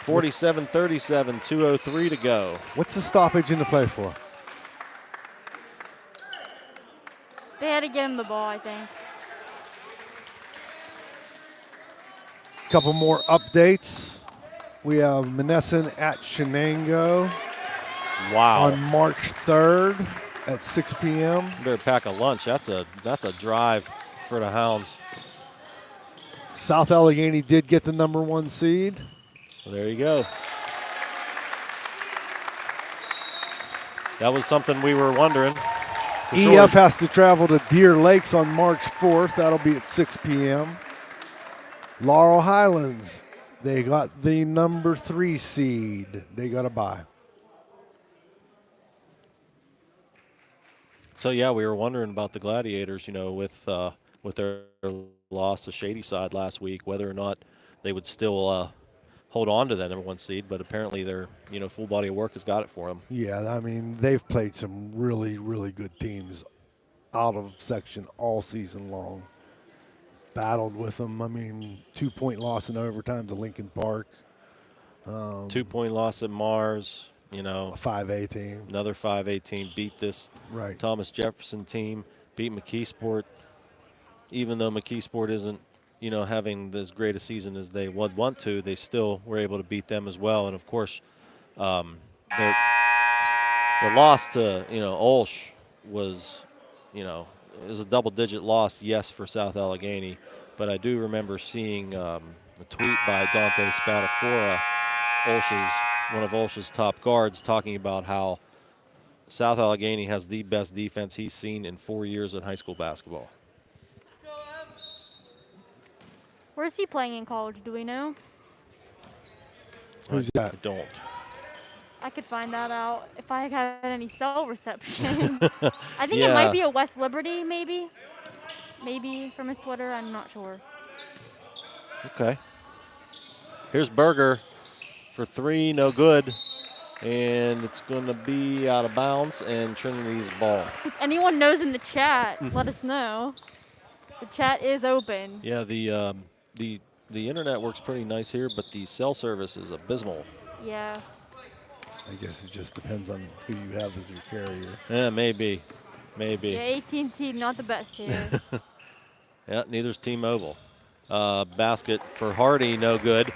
47-37, 2:03 to go. What's the stoppage in the play for? They had to get him the ball, I think. Couple more updates. We have Monessen at Shenango Wow. on March 3rd at 6 p.m. Better pack a lunch. That's a drive for the Hounds. South Allegheny did get the number 1 seed. Well, there you go. That was something we were wondering. for EF sure. has to travel to Deer Lakes on March 4th. That'll be at 6 p.m. Laurel Highlands, they got the number 3 seed. They got a bye. So yeah, we were wondering about the Gladiators, with their loss to Shady Side last week, whether or not they would still hold on to that number 1 seed. But apparently their full body of work has got it for them. Yeah, I mean, they've played some really, really good teams out of section all season long. Battled with them. I mean, 2-point loss in overtime to Lincoln Park. 2-point loss at Mars. A 5A team. Another 5A team beat this Right. Thomas Jefferson team. Beat McKeesport. Even though McKeesport isn't having as great a season as they would want to, they still were able to beat them as well. And of course, the loss to Olsh was it was a double-digit loss, yes, for South Allegheny, but I do remember seeing a tweet by Dante Spadafora, one of Olsh's top guards, talking about how South Allegheny has the best defense he's seen in 4 years in high school basketball. Where's he playing in college? Do we know? Who's that? I don't. I could find that out if I had any cell reception. I think it Yeah. might be a West Liberty, maybe. Maybe from his Twitter. I'm not sure. Okay. Here's Berger for 3, no good. And it's going to be out of bounds and Trinity's ball. If anyone knows in the chat, let us know. The chat is open. Yeah, the internet works pretty nice here, but the cell service is abysmal. Yeah. I guess it just depends on who you have as your carrier. Yeah, maybe. Yeah, AT&T, not the best here. Yeah, neither's T-Mobile. Basket for Hardy, no good.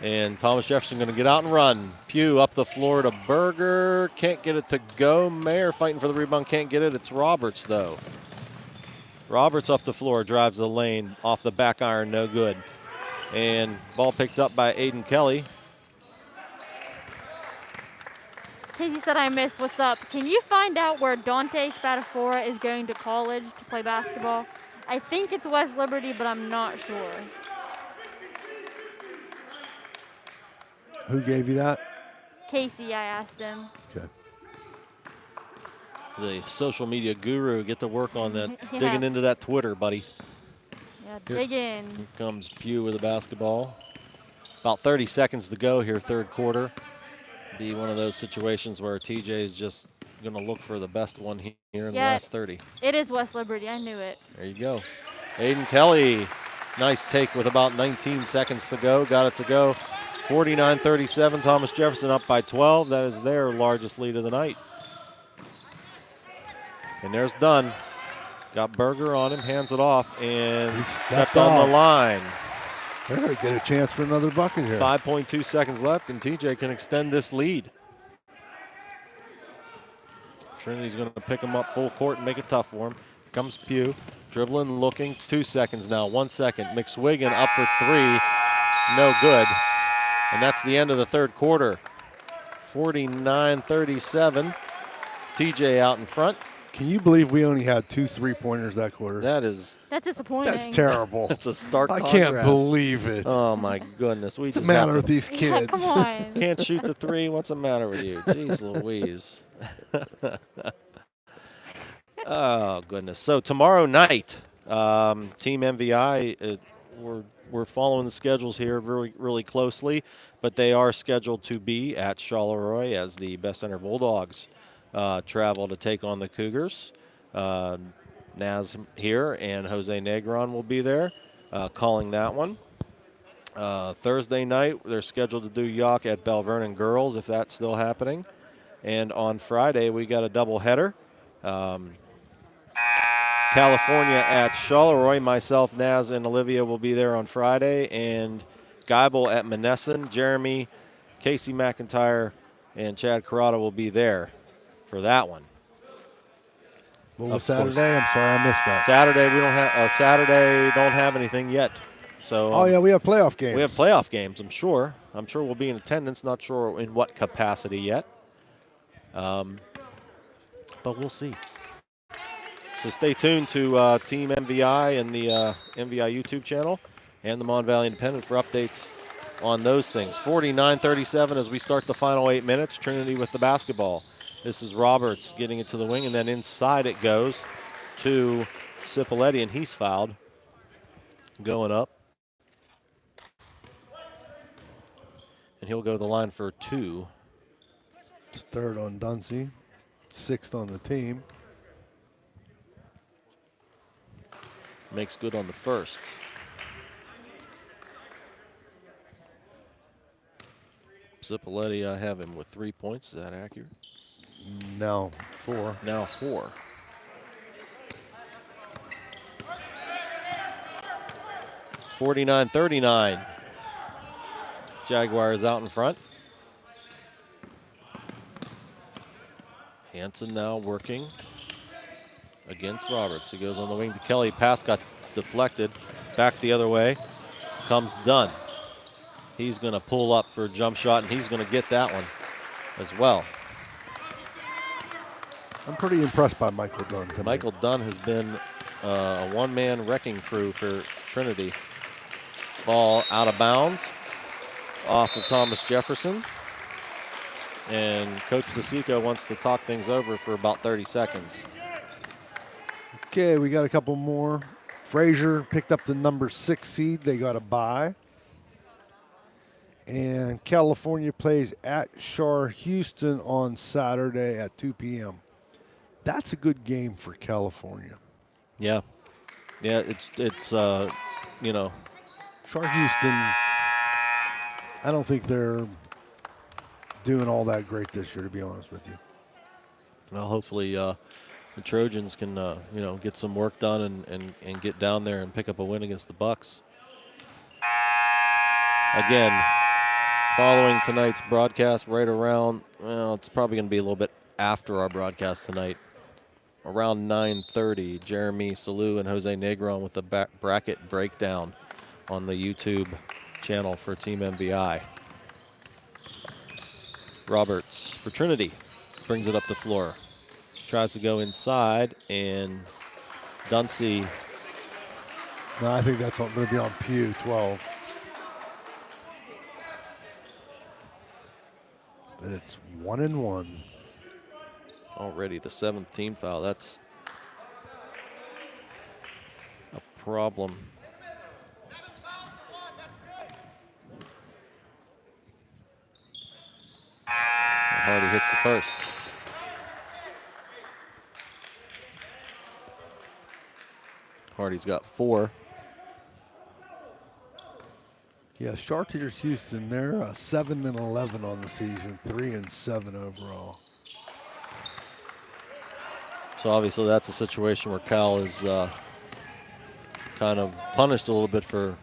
And Thomas Jefferson going to get out and run. Pugh up the floor to Berger. Can't get it to go. Mayer fighting for the rebound. Can't get it. It's Roberts, though. Roberts up the floor, drives the lane. Off the back iron, no good. And ball picked up by Aiden Kelly. Casey said I missed. What's up? Can you find out where Dante Spadafora is going to college to play basketball? I think it's West Liberty, but I'm not sure. Who gave you that? Casey, I asked him. Okay. The social media guru, get to work on that. Yeah. Digging into that Twitter, buddy. Yeah, dig in. Here comes Pugh with the basketball. About 30 seconds to go here, third quarter. Be one of those situations where TJ is just going to look for the best one here in the last 30. It is West Liberty. I knew it. There you go. Aiden Kelly, nice take with about 19 seconds to go. Got it to go. 49-37, Thomas Jefferson up by 12. That is their largest lead of the night. And there's Dunn. Got Berger on him, hands it off, and He stepped on the line. They're going to get a chance for another bucket here. 5.2 seconds left, and TJ can extend this lead. Trinity's going to pick him up full court and make it tough for him. Here comes Pugh, dribbling, looking. 2 seconds now, 1 second. McSwiggan up for 3, no good. And that's the end of the third quarter. 49-37. TJ out in front. Can you believe we only had 2 3-pointers that quarter? That's disappointing. That's terrible. That's a stark I contrast. can't believe it. Oh my goodness, we What's the just have matter to, with these Yeah, kids? come on. can't shoot the 3. What's the matter with you? Jeez Louise. Oh goodness. So tomorrow night, Team MVI, we're following the schedules here really closely, but they are scheduled to be at Charleroi as the Best Center Bulldogs travel to take on the Cougars. Naz here and Jose Negron will be there calling that one. Thursday night, they're scheduled to do Yawk at Bell Vernon Girls, if that's still happening. And on Friday, we got a doubleheader. California at Charleroi. Myself, Naz, and Olivia will be there on Friday. And Geibel at Monessen. Jeremy, Casey McIntyre, and Chad Carrata will be there for that one. What was Saturday? I'm sorry, I missed that. Saturday, we don't have anything yet. So Oh, yeah, we have playoff games. we have playoff games, I'm sure. I'm sure we'll be in attendance, not sure in what capacity yet. But we'll see. So stay tuned to Team MVI and the MVI YouTube channel and the Mon Valley Independent for updates on those things. 49-37 as we start the final 8 minutes. Trinity with the basketball. This is Roberts getting it to the wing, and then inside it goes to Cipoletti, and he's fouled. Going up. And he'll go to the line for 2. It's 3rd on Dunsey, 6th on the team. Makes good on the first. Cipoletti, I have him with 3 points. Is that accurate? No, 4. Now 4. (49-39). Jaguars out in front. Hanson now working against Roberts. He goes on the wing to Kelly. Pass got deflected. Back the other way. Comes Dunn. He's going to pull up for a jump shot, and he's going to get that one as well. I'm pretty impressed by Michael Dunn tonight. Michael Dunn has been a one-man wrecking crew for Trinity. Ball out of bounds off of Thomas Jefferson. And Coach Sisico wants to talk things over for about 30 seconds. Okay, we got a couple more. Frazier picked up the number 6 seed. They got a bye. And California plays at Shar Houston on Saturday at 2 p.m. That's a good game for California. Yeah. Yeah, it's you know. Shar Houston, I don't think they're doing all that great this year, to be honest with you. Well, hopefully the Trojans can, you know, get some work done and get down there and pick up a win against the Bucks. Again, following tonight's broadcast right around, well, it's probably going to be a little bit after our broadcast tonight. Around 9:30, Jeremy Salou and Jose Negron with the bracket breakdown on the YouTube channel for Team MVI. Roberts for Trinity brings it up the floor. Tries to go inside, and Dunsey. No, I think that's going to be on Pew 12. But it's 1-1. Already the 7th team foul. That's a problem. Hardy hits the first. Hardy's got 4. Yeah, Chartiers Houston, they're 7-11 on the season, 3-7 overall. So obviously that's a situation where Cal is kind of punished a little bit for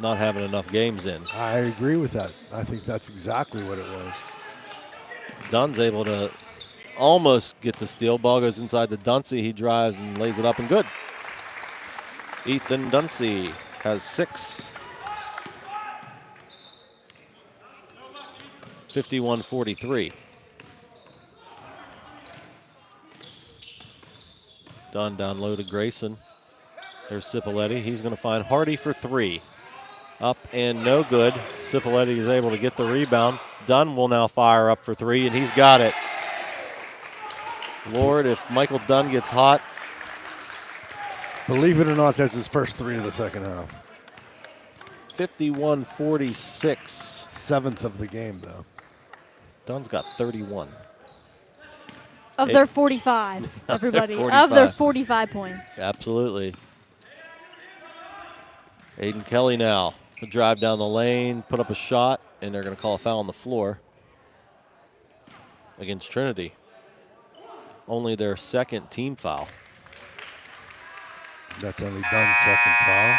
not having enough games in. I agree with that. I think that's exactly what it was. Dunn's able to almost get the steal. Ball goes inside to Dunsey. He drives and lays it up and good. Ethan Dunsey has 6. 51-43. Dunn down low to Grayson. There's Cipoletti. He's going to find Hardy for 3. Up and no good. Cipoletti is able to get the rebound. Dunn will now fire up for 3, and he's got it. Lord, if Michael Dunn gets hot. Believe it or not, that's his first 3 of the second half. 51-46. 7th of the game, though. Dunn's got 31. Of their 45, everybody. 45. Of their 45 points. Absolutely. Aiden Kelly now. The drive down the lane, put up a shot, and they're going to call a foul on the floor against Trinity. Only their second team foul. That's only Dunn's second foul.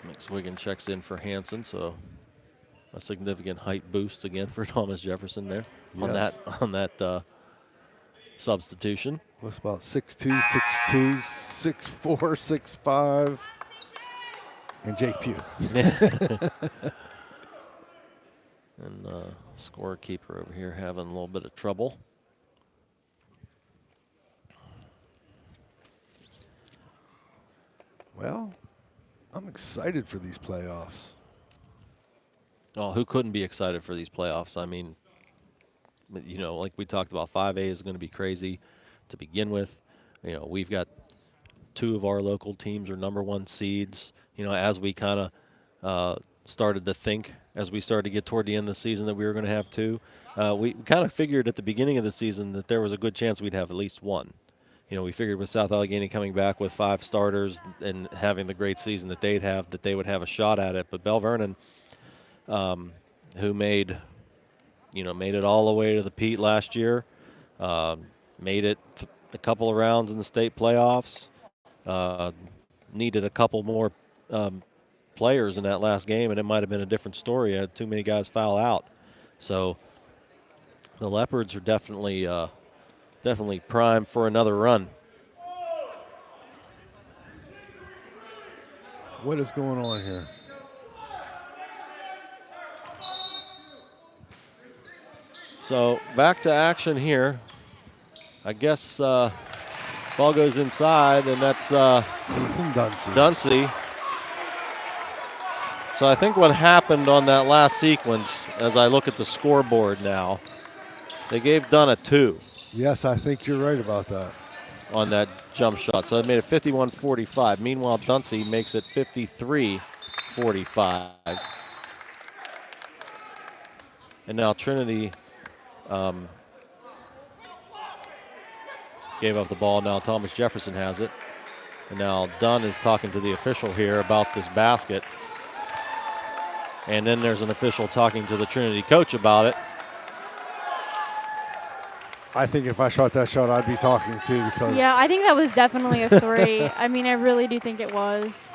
McSwiggan checks in for Hansen, so a significant height boost again for Thomas Jefferson there on that substitution. What's about 6'2", 6'2", 6'4", 6'5", and Jake Pugh. And scorekeeper over here having a little bit of trouble. Well, I'm excited for these playoffs. Oh, who couldn't be excited for these playoffs? I mean, you know, like we talked about, 5A is going to be crazy to begin with. You know, we've got 2 of our local teams are #1 seeds. You know, as we kind of started to think, as we started to get toward the end of the season, that we were going to have 2. We kind of figured at the beginning of the season that there was a good chance we'd have at least 1. You know, we figured with South Allegheny coming back with 5 starters and having the great season that they'd have, that they would have a shot at it. But Bell Vernon, who made it all the way to the Pete last year, made it a couple of rounds in the state playoffs, needed a couple more players in that last game, and it might have been a different story. Had too many guys foul out. So the Leopards are definitely primed for another run. What is going on here? So back to action here. I guess ball goes inside, and that's Dunsey. So I think what happened on that last sequence, as I look at the scoreboard now, they gave Dunn a 2. Yes, I think you're right about that. On that jump shot. So it made it 51-45. Meanwhile, Dunsey makes it 53-45. And now Trinity gave up the ball. Now Thomas Jefferson has it. And now Dunn is talking to the official here about this basket. And then there's an official talking to the Trinity coach about it. I think if I shot that shot, I'd be talking too, because Yeah, I think that was definitely a 3. I mean, I really do think it was.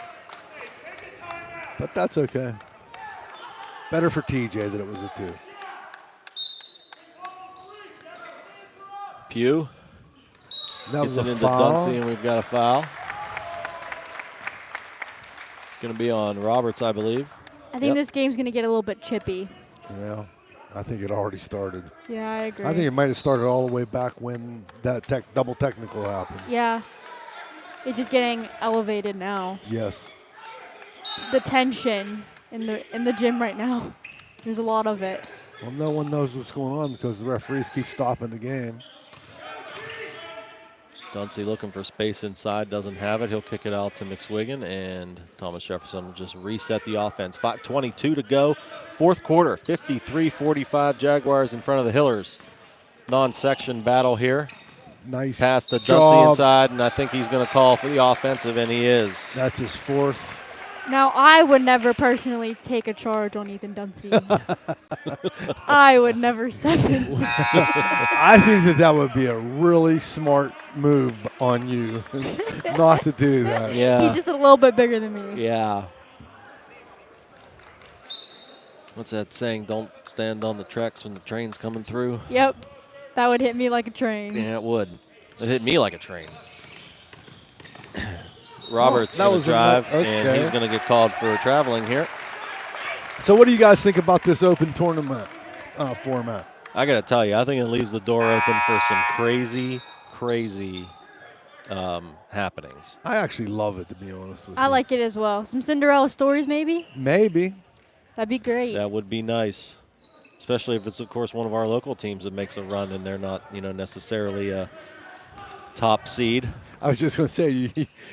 but that's okay. Better for TJ that it was a 2. Pugh That gets was it a into foul. Dunsey, and we've got a foul. It's going to be on Roberts, I believe. I think this game's going to get a little bit chippy. Yeah, I think it already started. Yeah, I agree. I think it might have started all the way back when that double technical happened. Yeah. It's just getting elevated now. Yes. The tension in the gym right now. There's a lot of it. Well, no one knows what's going on because the referees keep stopping the game. Dunsey looking for space inside, doesn't have it. He'll kick it out to McSwiggan, and Thomas Jefferson will just reset the offense. 5:22 to go. Fourth quarter, 53-45. Jaguars in front of the Hillers. Non-section battle here. Nice Pass to job. Dunsey inside, and I think he's going to call for the offensive, and he is. That's his 4th. Now, I would never personally take a charge on Ethan Dunsey. I would never 7. I think that would be a really smart move on you not to do that. Yeah. He's just a little bit bigger than me. Yeah. What's that saying? Don't stand on the tracks when the train's coming through. Yep. That would hit me like a train. Yeah, it would. It hit me like a train. Roberts that going was to drive, okay. and he's going to get called for traveling here. So what do you guys think about this open tournament format? I got to tell you, I think it leaves the door open for some crazy, crazy happenings. I actually love it, to be honest with you. I like it as well. Some Cinderella stories, maybe? Maybe. That'd be great. That would be nice, especially if it's, of course, one of our local teams that makes a run and they're not, necessarily a top seed. I was just going to say,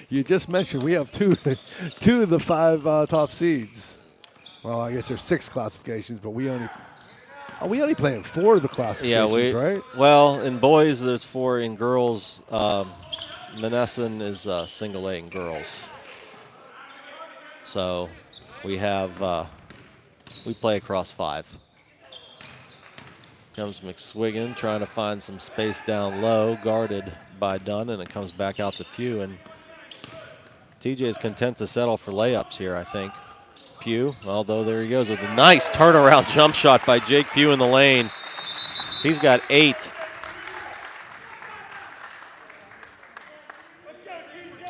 you just mentioned we have two of the 5 top seeds. Well, I guess there's 6 classifications, but we only play in 4 of the classifications, right? Well, in boys, there's 4. In girls, Menneson is single A in girls. So we have, we play across 5. Comes McSwiggan trying to find some space down low, guarded by Dunn, and it comes back out to Pugh. And TJ is content to settle for layups here, I think. Pugh, although there he goes with a nice turnaround jump shot by Jake Pugh in the lane. He's got 8.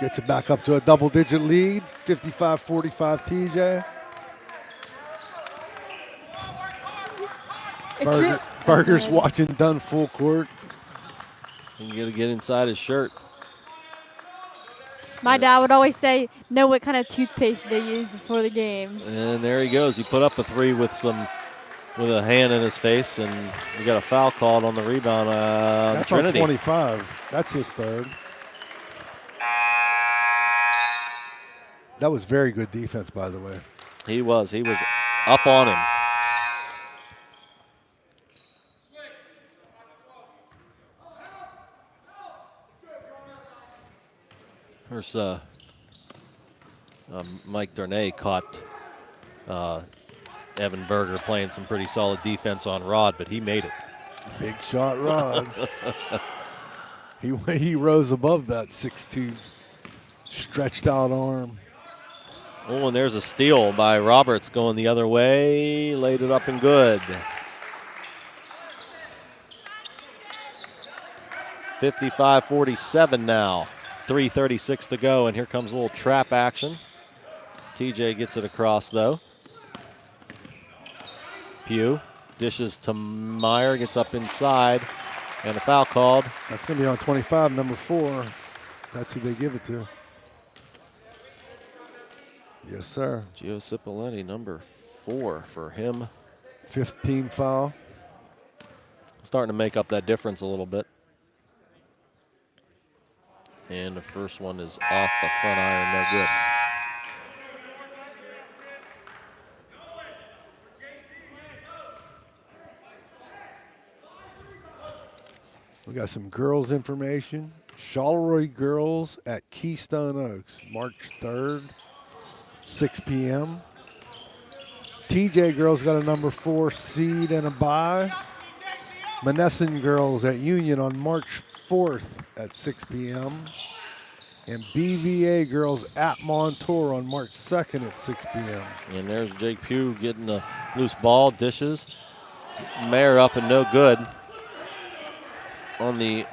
Gets it back up to a double-digit lead, 55-45 TJ. Berger's watching Dunn full court. You got to get inside his shirt. My dad would always say, know what kind of toothpaste they use before the game. And there he goes. He put up a 3 with a hand in his face, and we got a foul called on the rebound. That's Trinity. on 25. That's his 3rd. That was very good defense, by the way. He was up on him. There's Mike Darnay caught Evan Berger playing some pretty solid defense on Rod, but he made it. Big shot, Rod. he rose above that 6'2", stretched out arm. Oh, and there's a steal by Roberts going the other way. Laid it up and good. 55-47 now. 3:36 to go, and here comes a little trap action. TJ gets it across, though. Pugh dishes to Meyer, gets up inside, and a foul called. That's going to be on 25, number 4. That's who they give it to. Yes, sir. Gio Cipollini, number 4 for him. 15 foul. Starting to make up that difference a little bit. And the first one is off the front iron, no good. We got some girls information. Charleroi girls at Keystone Oaks, March 3rd, 6 p.m. TJ girls got a number 4 seed and a bye. Menneson girls at Union on March 4th at 6 p.m. And BVA girls at Montour on March 2nd at 6 p.m. And there's Jake Pugh getting the loose ball, dishes. Mayer up and no good on the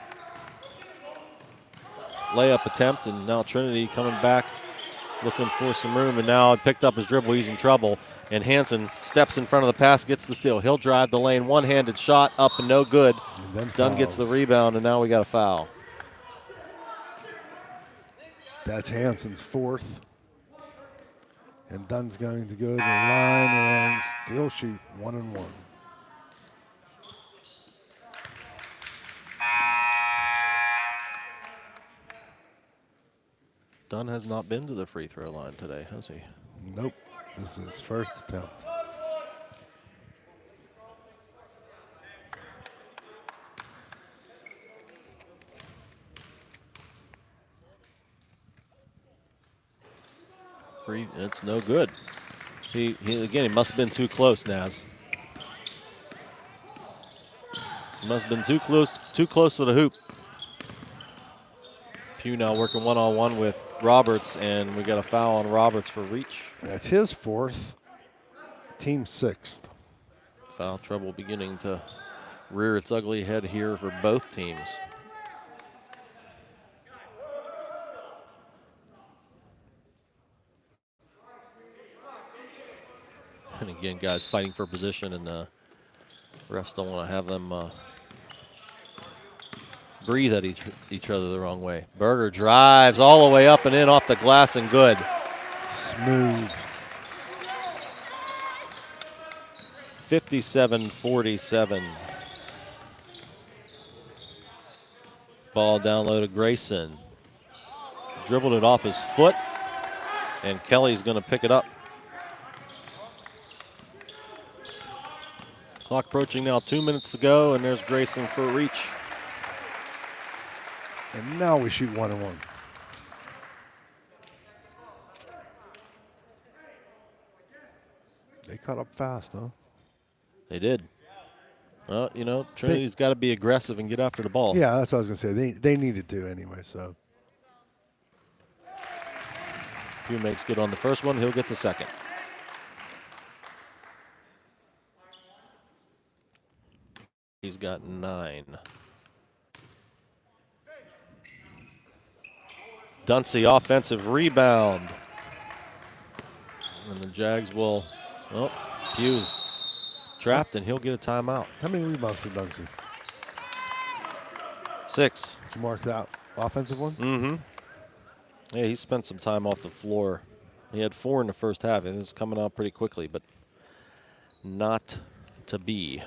layup attempt, and now Trinity coming back looking for some room, and now picked up his dribble. He's in trouble, and Hansen steps in front of the pass, gets the steal. He'll drive the lane, one-handed shot up and no good. Dunn gets the rebound, and now we got a foul. That's Hansen's 4th. And Dunn's going to go to the line and still shoot 1-1. Dunn has not been to the free throw line today, has he? Nope. This is his first attempt. It's no good. He must have been too close, Naz. He must have been too close to the hoop. Pugh now working one-on-one with Roberts, and we got a foul on Roberts for reach. That's his 4th, team 6th. Foul trouble beginning to rear its ugly head here for both teams. And again, guys fighting for position, and Refs don't want to have them breathe at each other the wrong way. Berger drives all the way up and in off the glass and good. Smooth. 57-47. Ball down low to Grayson. Dribbled it off his foot, and Kelly's going to pick it up. Clock approaching now, 2 minutes to go, and there's Grayson for a reach. And now we shoot 1-1. They caught up fast, huh? They did. Well, you know, Trinity's got to be aggressive and get after the ball. Yeah, that's what I was going to say. They needed to anyway, so. Pugh makes good on the first one. He'll get the second. He's got 9. Dunsey offensive rebound. And the Jags will, well, Pugh's trapped and he'll get a timeout. How many rebounds for Dunsey? 6. Did you mark that offensive one? Mm-hmm. Yeah, he spent some time off the floor. He had 4 in the first half, and it was coming out pretty quickly, but not to be.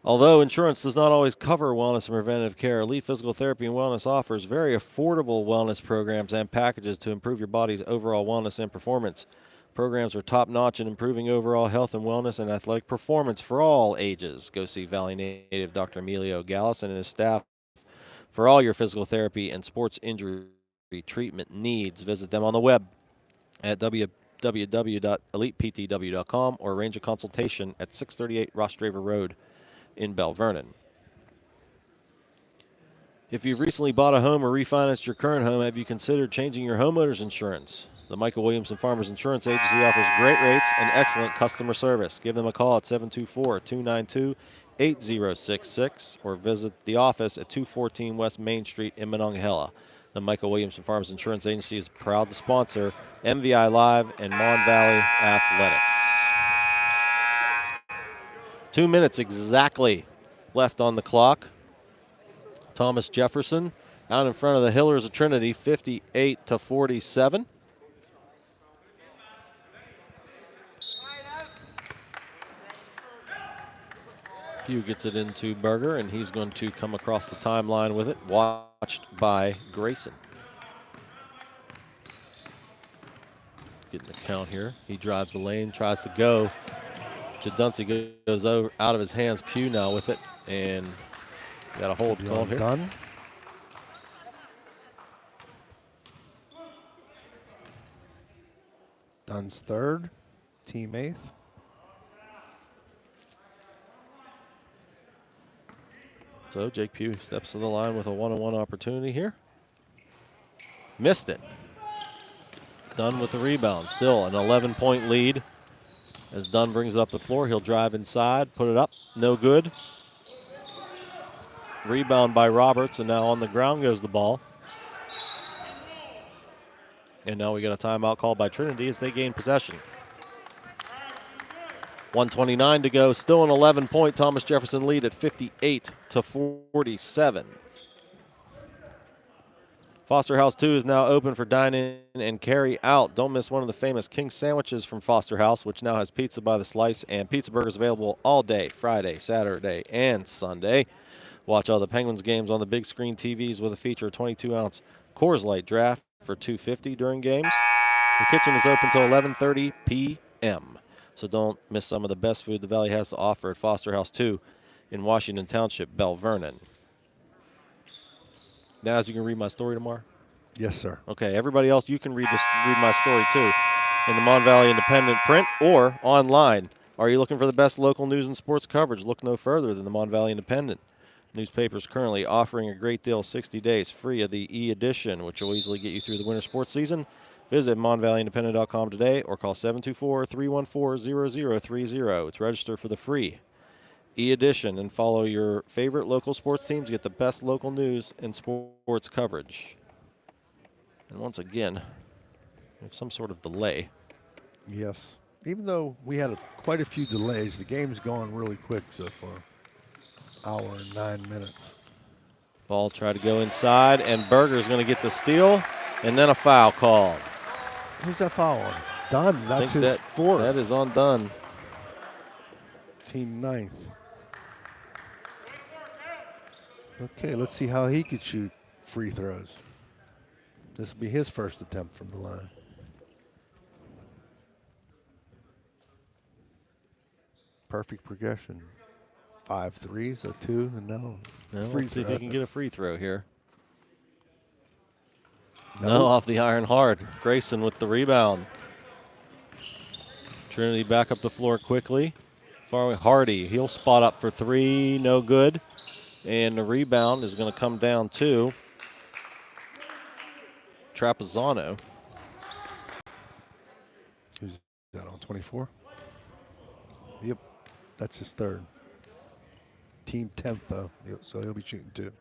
Although insurance does not always cover wellness and preventative care, Elite Physical Therapy and Wellness offers very affordable wellness programs and packages to improve your body's overall wellness and performance. Programs are top-notch in improving overall health and wellness and athletic performance for all ages. Go see Valley native Dr. Emilio Gallis and his staff for all your physical therapy and sports injury treatment needs. Visit them on the web at www.eliteptw.com or arrange a consultation at 638 Rostraver Road in Bell Vernon. If you've recently bought a home or refinanced your current home, have you considered changing your homeowner's insurance? The Michael Williamson Farmers Insurance Agency offers great rates and excellent customer service. Give them a call at 724-292-8066 or visit the office at 214 West Main Street in Monongahela. The Michael Williamson Farmers Insurance Agency is proud to sponsor MVI Live and Mon Valley Athletics. 2 minutes exactly left on the clock. Thomas Jefferson out in front of the Hillers of Trinity, 58-47. Pugh gets it into Berger, and he's going to come across the timeline with it, watched by Grayson. Getting the count here. He drives the lane, tries to go to Dunsey, goes over out of his hands. Pugh now with it, and got a hold called here. Done. Dunn's third, team 8th. So Jake Pugh steps to the line with a one-on-one opportunity here. Missed it. Dunn with the rebound. Still an 11-point lead. As Dunn brings it up the floor, he'll drive inside, put it up, no good. Rebound by Roberts, and now on the ground goes the ball. And now we got a timeout called by Trinity as they gain possession. 1:29 to go, still an 11-point Thomas Jefferson lead at 58-47. Foster House 2 is now open for dine-in and carry-out. Don't miss one of the famous King sandwiches from Foster House, which now has pizza by the slice and pizza burgers available all day, Friday, Saturday, and Sunday. Watch all the Penguins games on the big screen TVs with a feature 22-ounce Coors Light draft for $2.50 during games. The kitchen is open until 11:30 p.m., so don't miss some of the best food the Valley has to offer at Foster House 2 in Washington Township, Bell Vernon. Naz, you can read my story tomorrow? Yes, sir. Okay, everybody else, you can read my story too in the Mon Valley Independent print or online. Are you looking for the best local news and sports coverage? Look no further than the Mon Valley Independent. Newspaper is currently offering a great deal, 60 days free of the e-edition, which will easily get you through the winter sports season. Visit monvalleyindependent.com today or call 724-314-0030 to register for the free e-edition and follow your favorite local sports teams. Get the best local news and sports coverage. And once again, we have some sort of delay. Yes. Even though we had quite a few delays, the game's gone really quick so far. Hour and 9 minutes. Ball tried to go inside, and Berger's going to get the steal, and then a foul called. Who's that foul on? Dunn. That's his fourth. That is on Dunn. Team ninth. Okay, let's see how he could shoot free throws. This will be his first attempt from the line. Perfect progression. 5 threes, a 2, and now let's see if he can get a free throw here. No, off the iron hard. Grayson with the rebound. Trinity back up the floor quickly. Far away, Hardy. He'll spot up for 3, no good. And the rebound is going to come down to Trapezzano. Who's that on 24? Yep, that's his third. Team 10th, though, so he'll be shooting 2.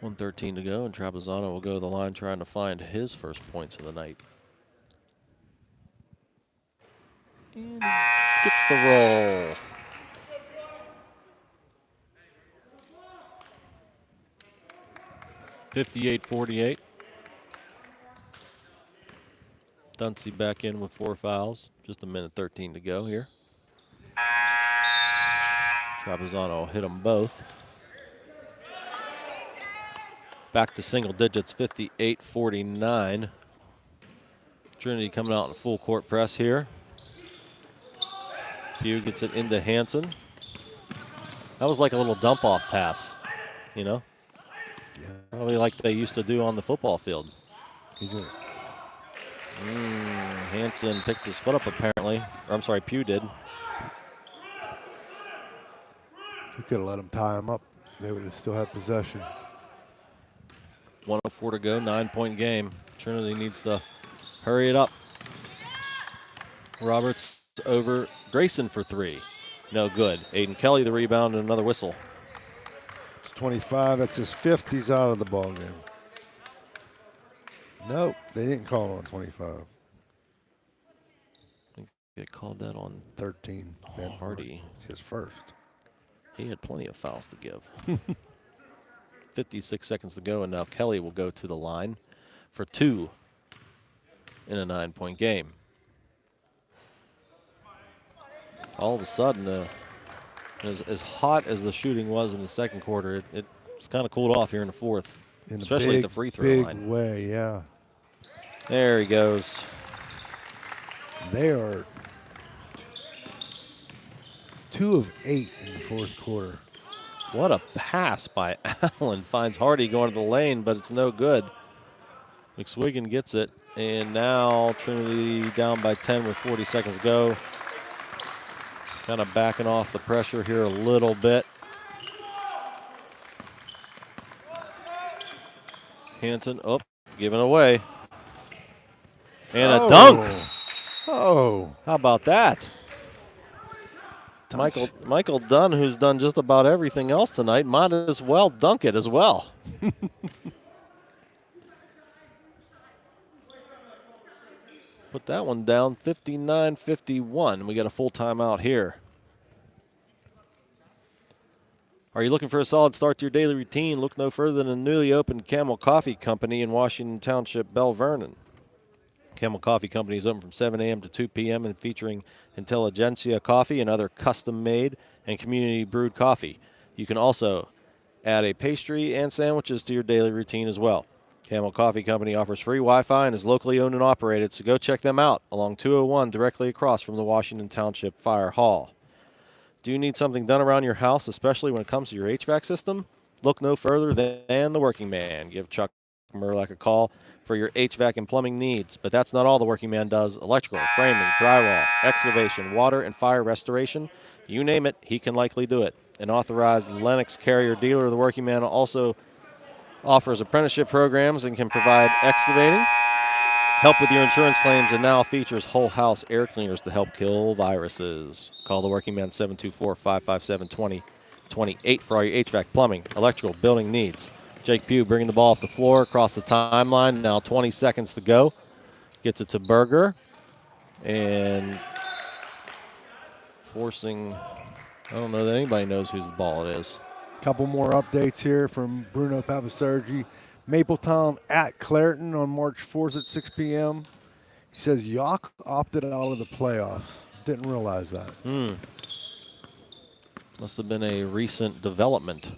1:13 to go, and Trapezzano will go to the line trying to find his first points of the night. And gets the roll. (58-48). Dunsey back in with 4 fouls. Just a minute 13 to go here. Trapezzano will hit them both. Back to single digits, 58-49. Trinity coming out in full court press here. Pugh gets it into Hansen. That was like a little dump off pass, you know? Yeah. Probably like they used to do on the football field. He's in. Hansen picked his foot up apparently. Or I'm sorry, Pugh did. He could have let him tie him up. They would have still had possession. 1:04 to go, 9-point game. Trinity needs to hurry it up. Roberts over Grayson for 3. No good. Aiden Kelly the rebound and another whistle. It's 25. That's his 5th. He's out of the ball game. Nope, they didn't call on 25. I think they called that on 13. Ben Hardy. It's his first. He had plenty of fouls to give. 56 seconds to go, and now Kelly will go to the line for 2 in a 9-point game. All of a sudden, as hot as the shooting was in the second quarter, it's kind of cooled off here in the fourth, especially at the free throw line. Big way, yeah. There he goes. They are 2 of 8 in the fourth quarter. What a pass by Allen. Finds Hardy going to the lane, but it's no good. McSwiggan gets it, and now Trinity down by 10 with 40 seconds to go. Kind of backing off the pressure here a little bit. Hansen, giving away. And a dunk. Oh. How about that? Michael Dunn, who's done just about everything else tonight, might as well dunk it as well. Put that one down, 59-51. We got a full timeout here. Are you looking for a solid start to your daily routine? Look no further than the newly opened Camel Coffee Company in Washington Township, Bell Vernon. Camel Coffee Company is open from 7 a.m. to 2 p.m. and featuring Intelligentsia coffee and other custom-made and community-brewed coffee. You can also add a pastry and sandwiches to your daily routine as well. Camel Coffee Company offers free Wi-Fi and is locally owned and operated, so go check them out along 201 directly across from the Washington Township Fire Hall. Do you need something done around your house, especially when it comes to your HVAC system? Look no further than the Working Man. Give Chuck Merlack a call for your HVAC and plumbing needs. But that's not all the Working Man does. Electrical, framing, drywall, excavation, water, and fire restoration. You name it, he can likely do it. An authorized Lennox Carrier dealer, the Working Man also offers apprenticeship programs and can provide excavating, help with your insurance claims, and now features whole house air cleaners to help kill viruses. Call the Working Man 724-557-2028 for all your HVAC, plumbing, electrical, building needs. Jake Pugh bringing the ball up the floor across the timeline. Now 20 seconds to go. Gets it to Berger. And forcing, I don't know that anybody knows whose ball it is. Couple more updates here from Bruno Papasergi. Mapletown at Clareton on March 4th at 6 p.m. He says Yock opted out of the playoffs. Didn't realize that. Must have been a recent development.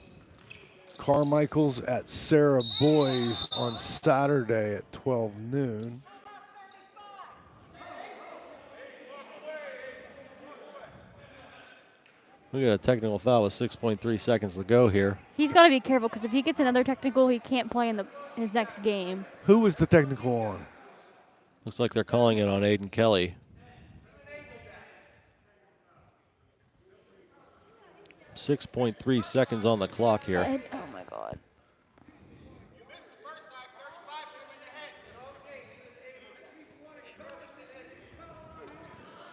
Carmichael's at Sarah Boys on Saturday at 12 noon. We got a technical foul with 6.3 seconds to go here. He's got to be careful because if he gets another technical, he can't play in his next game. Who was the technical on? Looks like they're calling it on Aiden Kelly. 6.3 seconds on the clock here. Oh my God.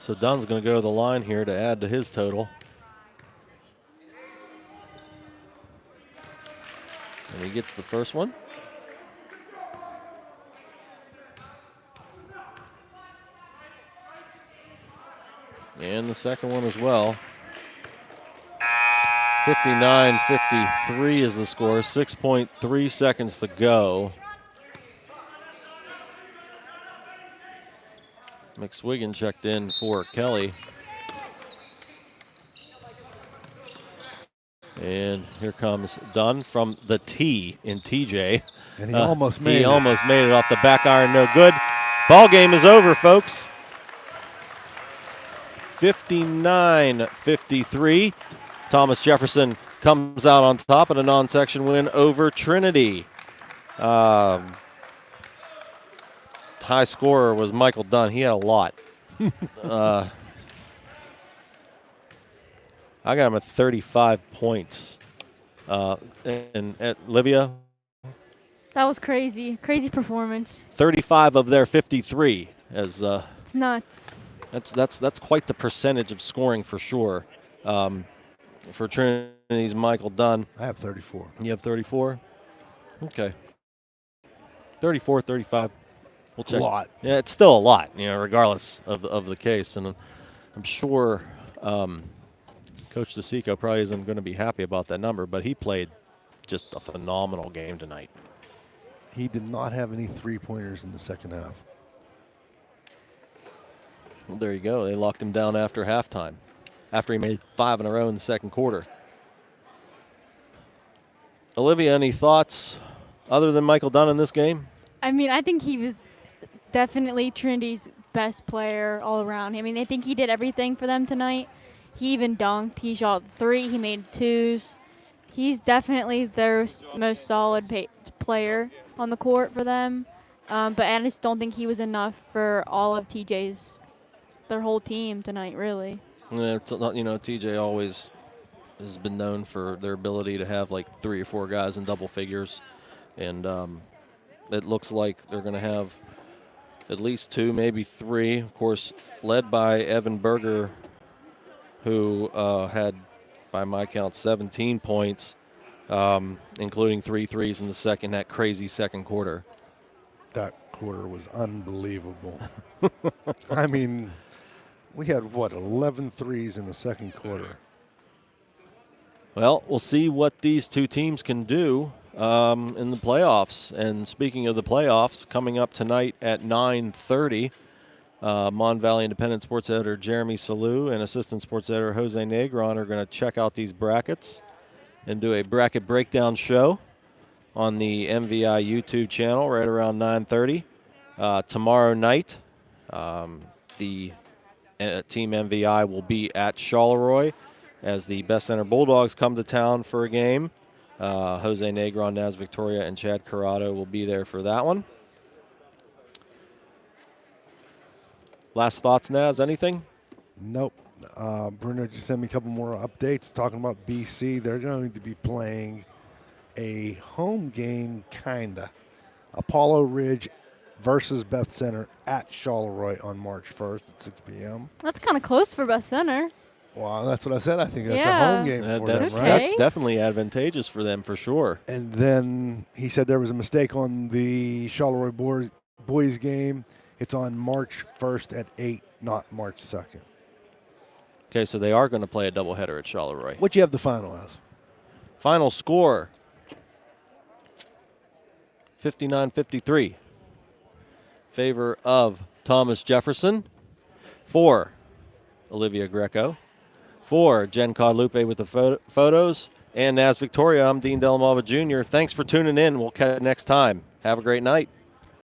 So Dunn's going to go to the line here to add to his total. And he gets the first one. And the second one as well. 59-53 is the score. 6.3 seconds to go. McSwiggan checked in for Kelly. And here comes Dunn from the tee in TJ. And he almost made it. He almost made it off the back iron. No good. Ball game is over, folks. 59-53. Thomas Jefferson comes out on top in a non-section win over Trinity. High scorer was Michael Dunn. He had a lot. I got him at 35 points. And at Livia? That was crazy. Crazy performance. 35 of their 53. As it's nuts. That's quite the percentage of scoring for sure. For Trinity's Michael Dunn. I have 34. You have 34? Okay. 34, 35. We'll check. A lot. Yeah, it's still a lot, regardless of the case. And I'm sure Coach DeSico probably isn't going to be happy about that number, but he played just a phenomenal game tonight. He did not have any three-pointers in the second half. Well, there you go. They locked him down after halftime, after he made 5 in a row in the second quarter. Olivia, any thoughts other than Michael Dunn in this game? I mean, I think he was definitely Trinity's best player all around. I mean, I think he did everything for them tonight. He even dunked. He shot 3. He made 2s. He's definitely their most solid player on the court for them. But I just don't think he was enough for all of their whole team tonight, really. Yeah, TJ always has been known for their ability to have like 3 or 4 guys in double figures. And it looks like they're going to have at least 2, maybe 3. Of course, led by Evan Berger, who had, by my count, 17 points, including 3 threes in that crazy second quarter. That quarter was unbelievable. I mean, we had, 11 threes in the second quarter. Well, we'll see what these two teams can do in the playoffs. And speaking of the playoffs, coming up tonight at 9:30, Mon Valley Independent Sports Editor Jeremy Salou and Assistant Sports Editor Jose Negron are going to check out these brackets and do a bracket breakdown show on the MVI YouTube channel right around 9:30. Tomorrow night, the Team MVI will be at Charleroi as the Best Center Bulldogs come to town for a game. Jose Negron, Naz Victoria, and Chad Corrado will be there for that one. Last thoughts, Naz? Anything? Nope. Bruno just sent me a couple more updates talking about BC. They're going to be playing a home game, kinda. Apollo Ridge versus Beth Center at Charleroi on March 1st at 6 p.m. That's kind of close for Beth Center. Well, that's what I said. I think that's Yeah. a home game for them, That's, right? that's definitely advantageous for them for sure. And then he said there was a mistake on the Charleroi boys game. It's on March 1st at 8, not March 2nd. Okay, so they are going to play a doubleheader at Charleroi. What do you have the final as? Final score, 59-53. Favor of Thomas Jefferson. For Olivia Greco. For Jen Codlupe with the photos. And as Victoria, I'm Dean Delamava Jr. Thanks for tuning in. We'll catch you next time. Have a great night.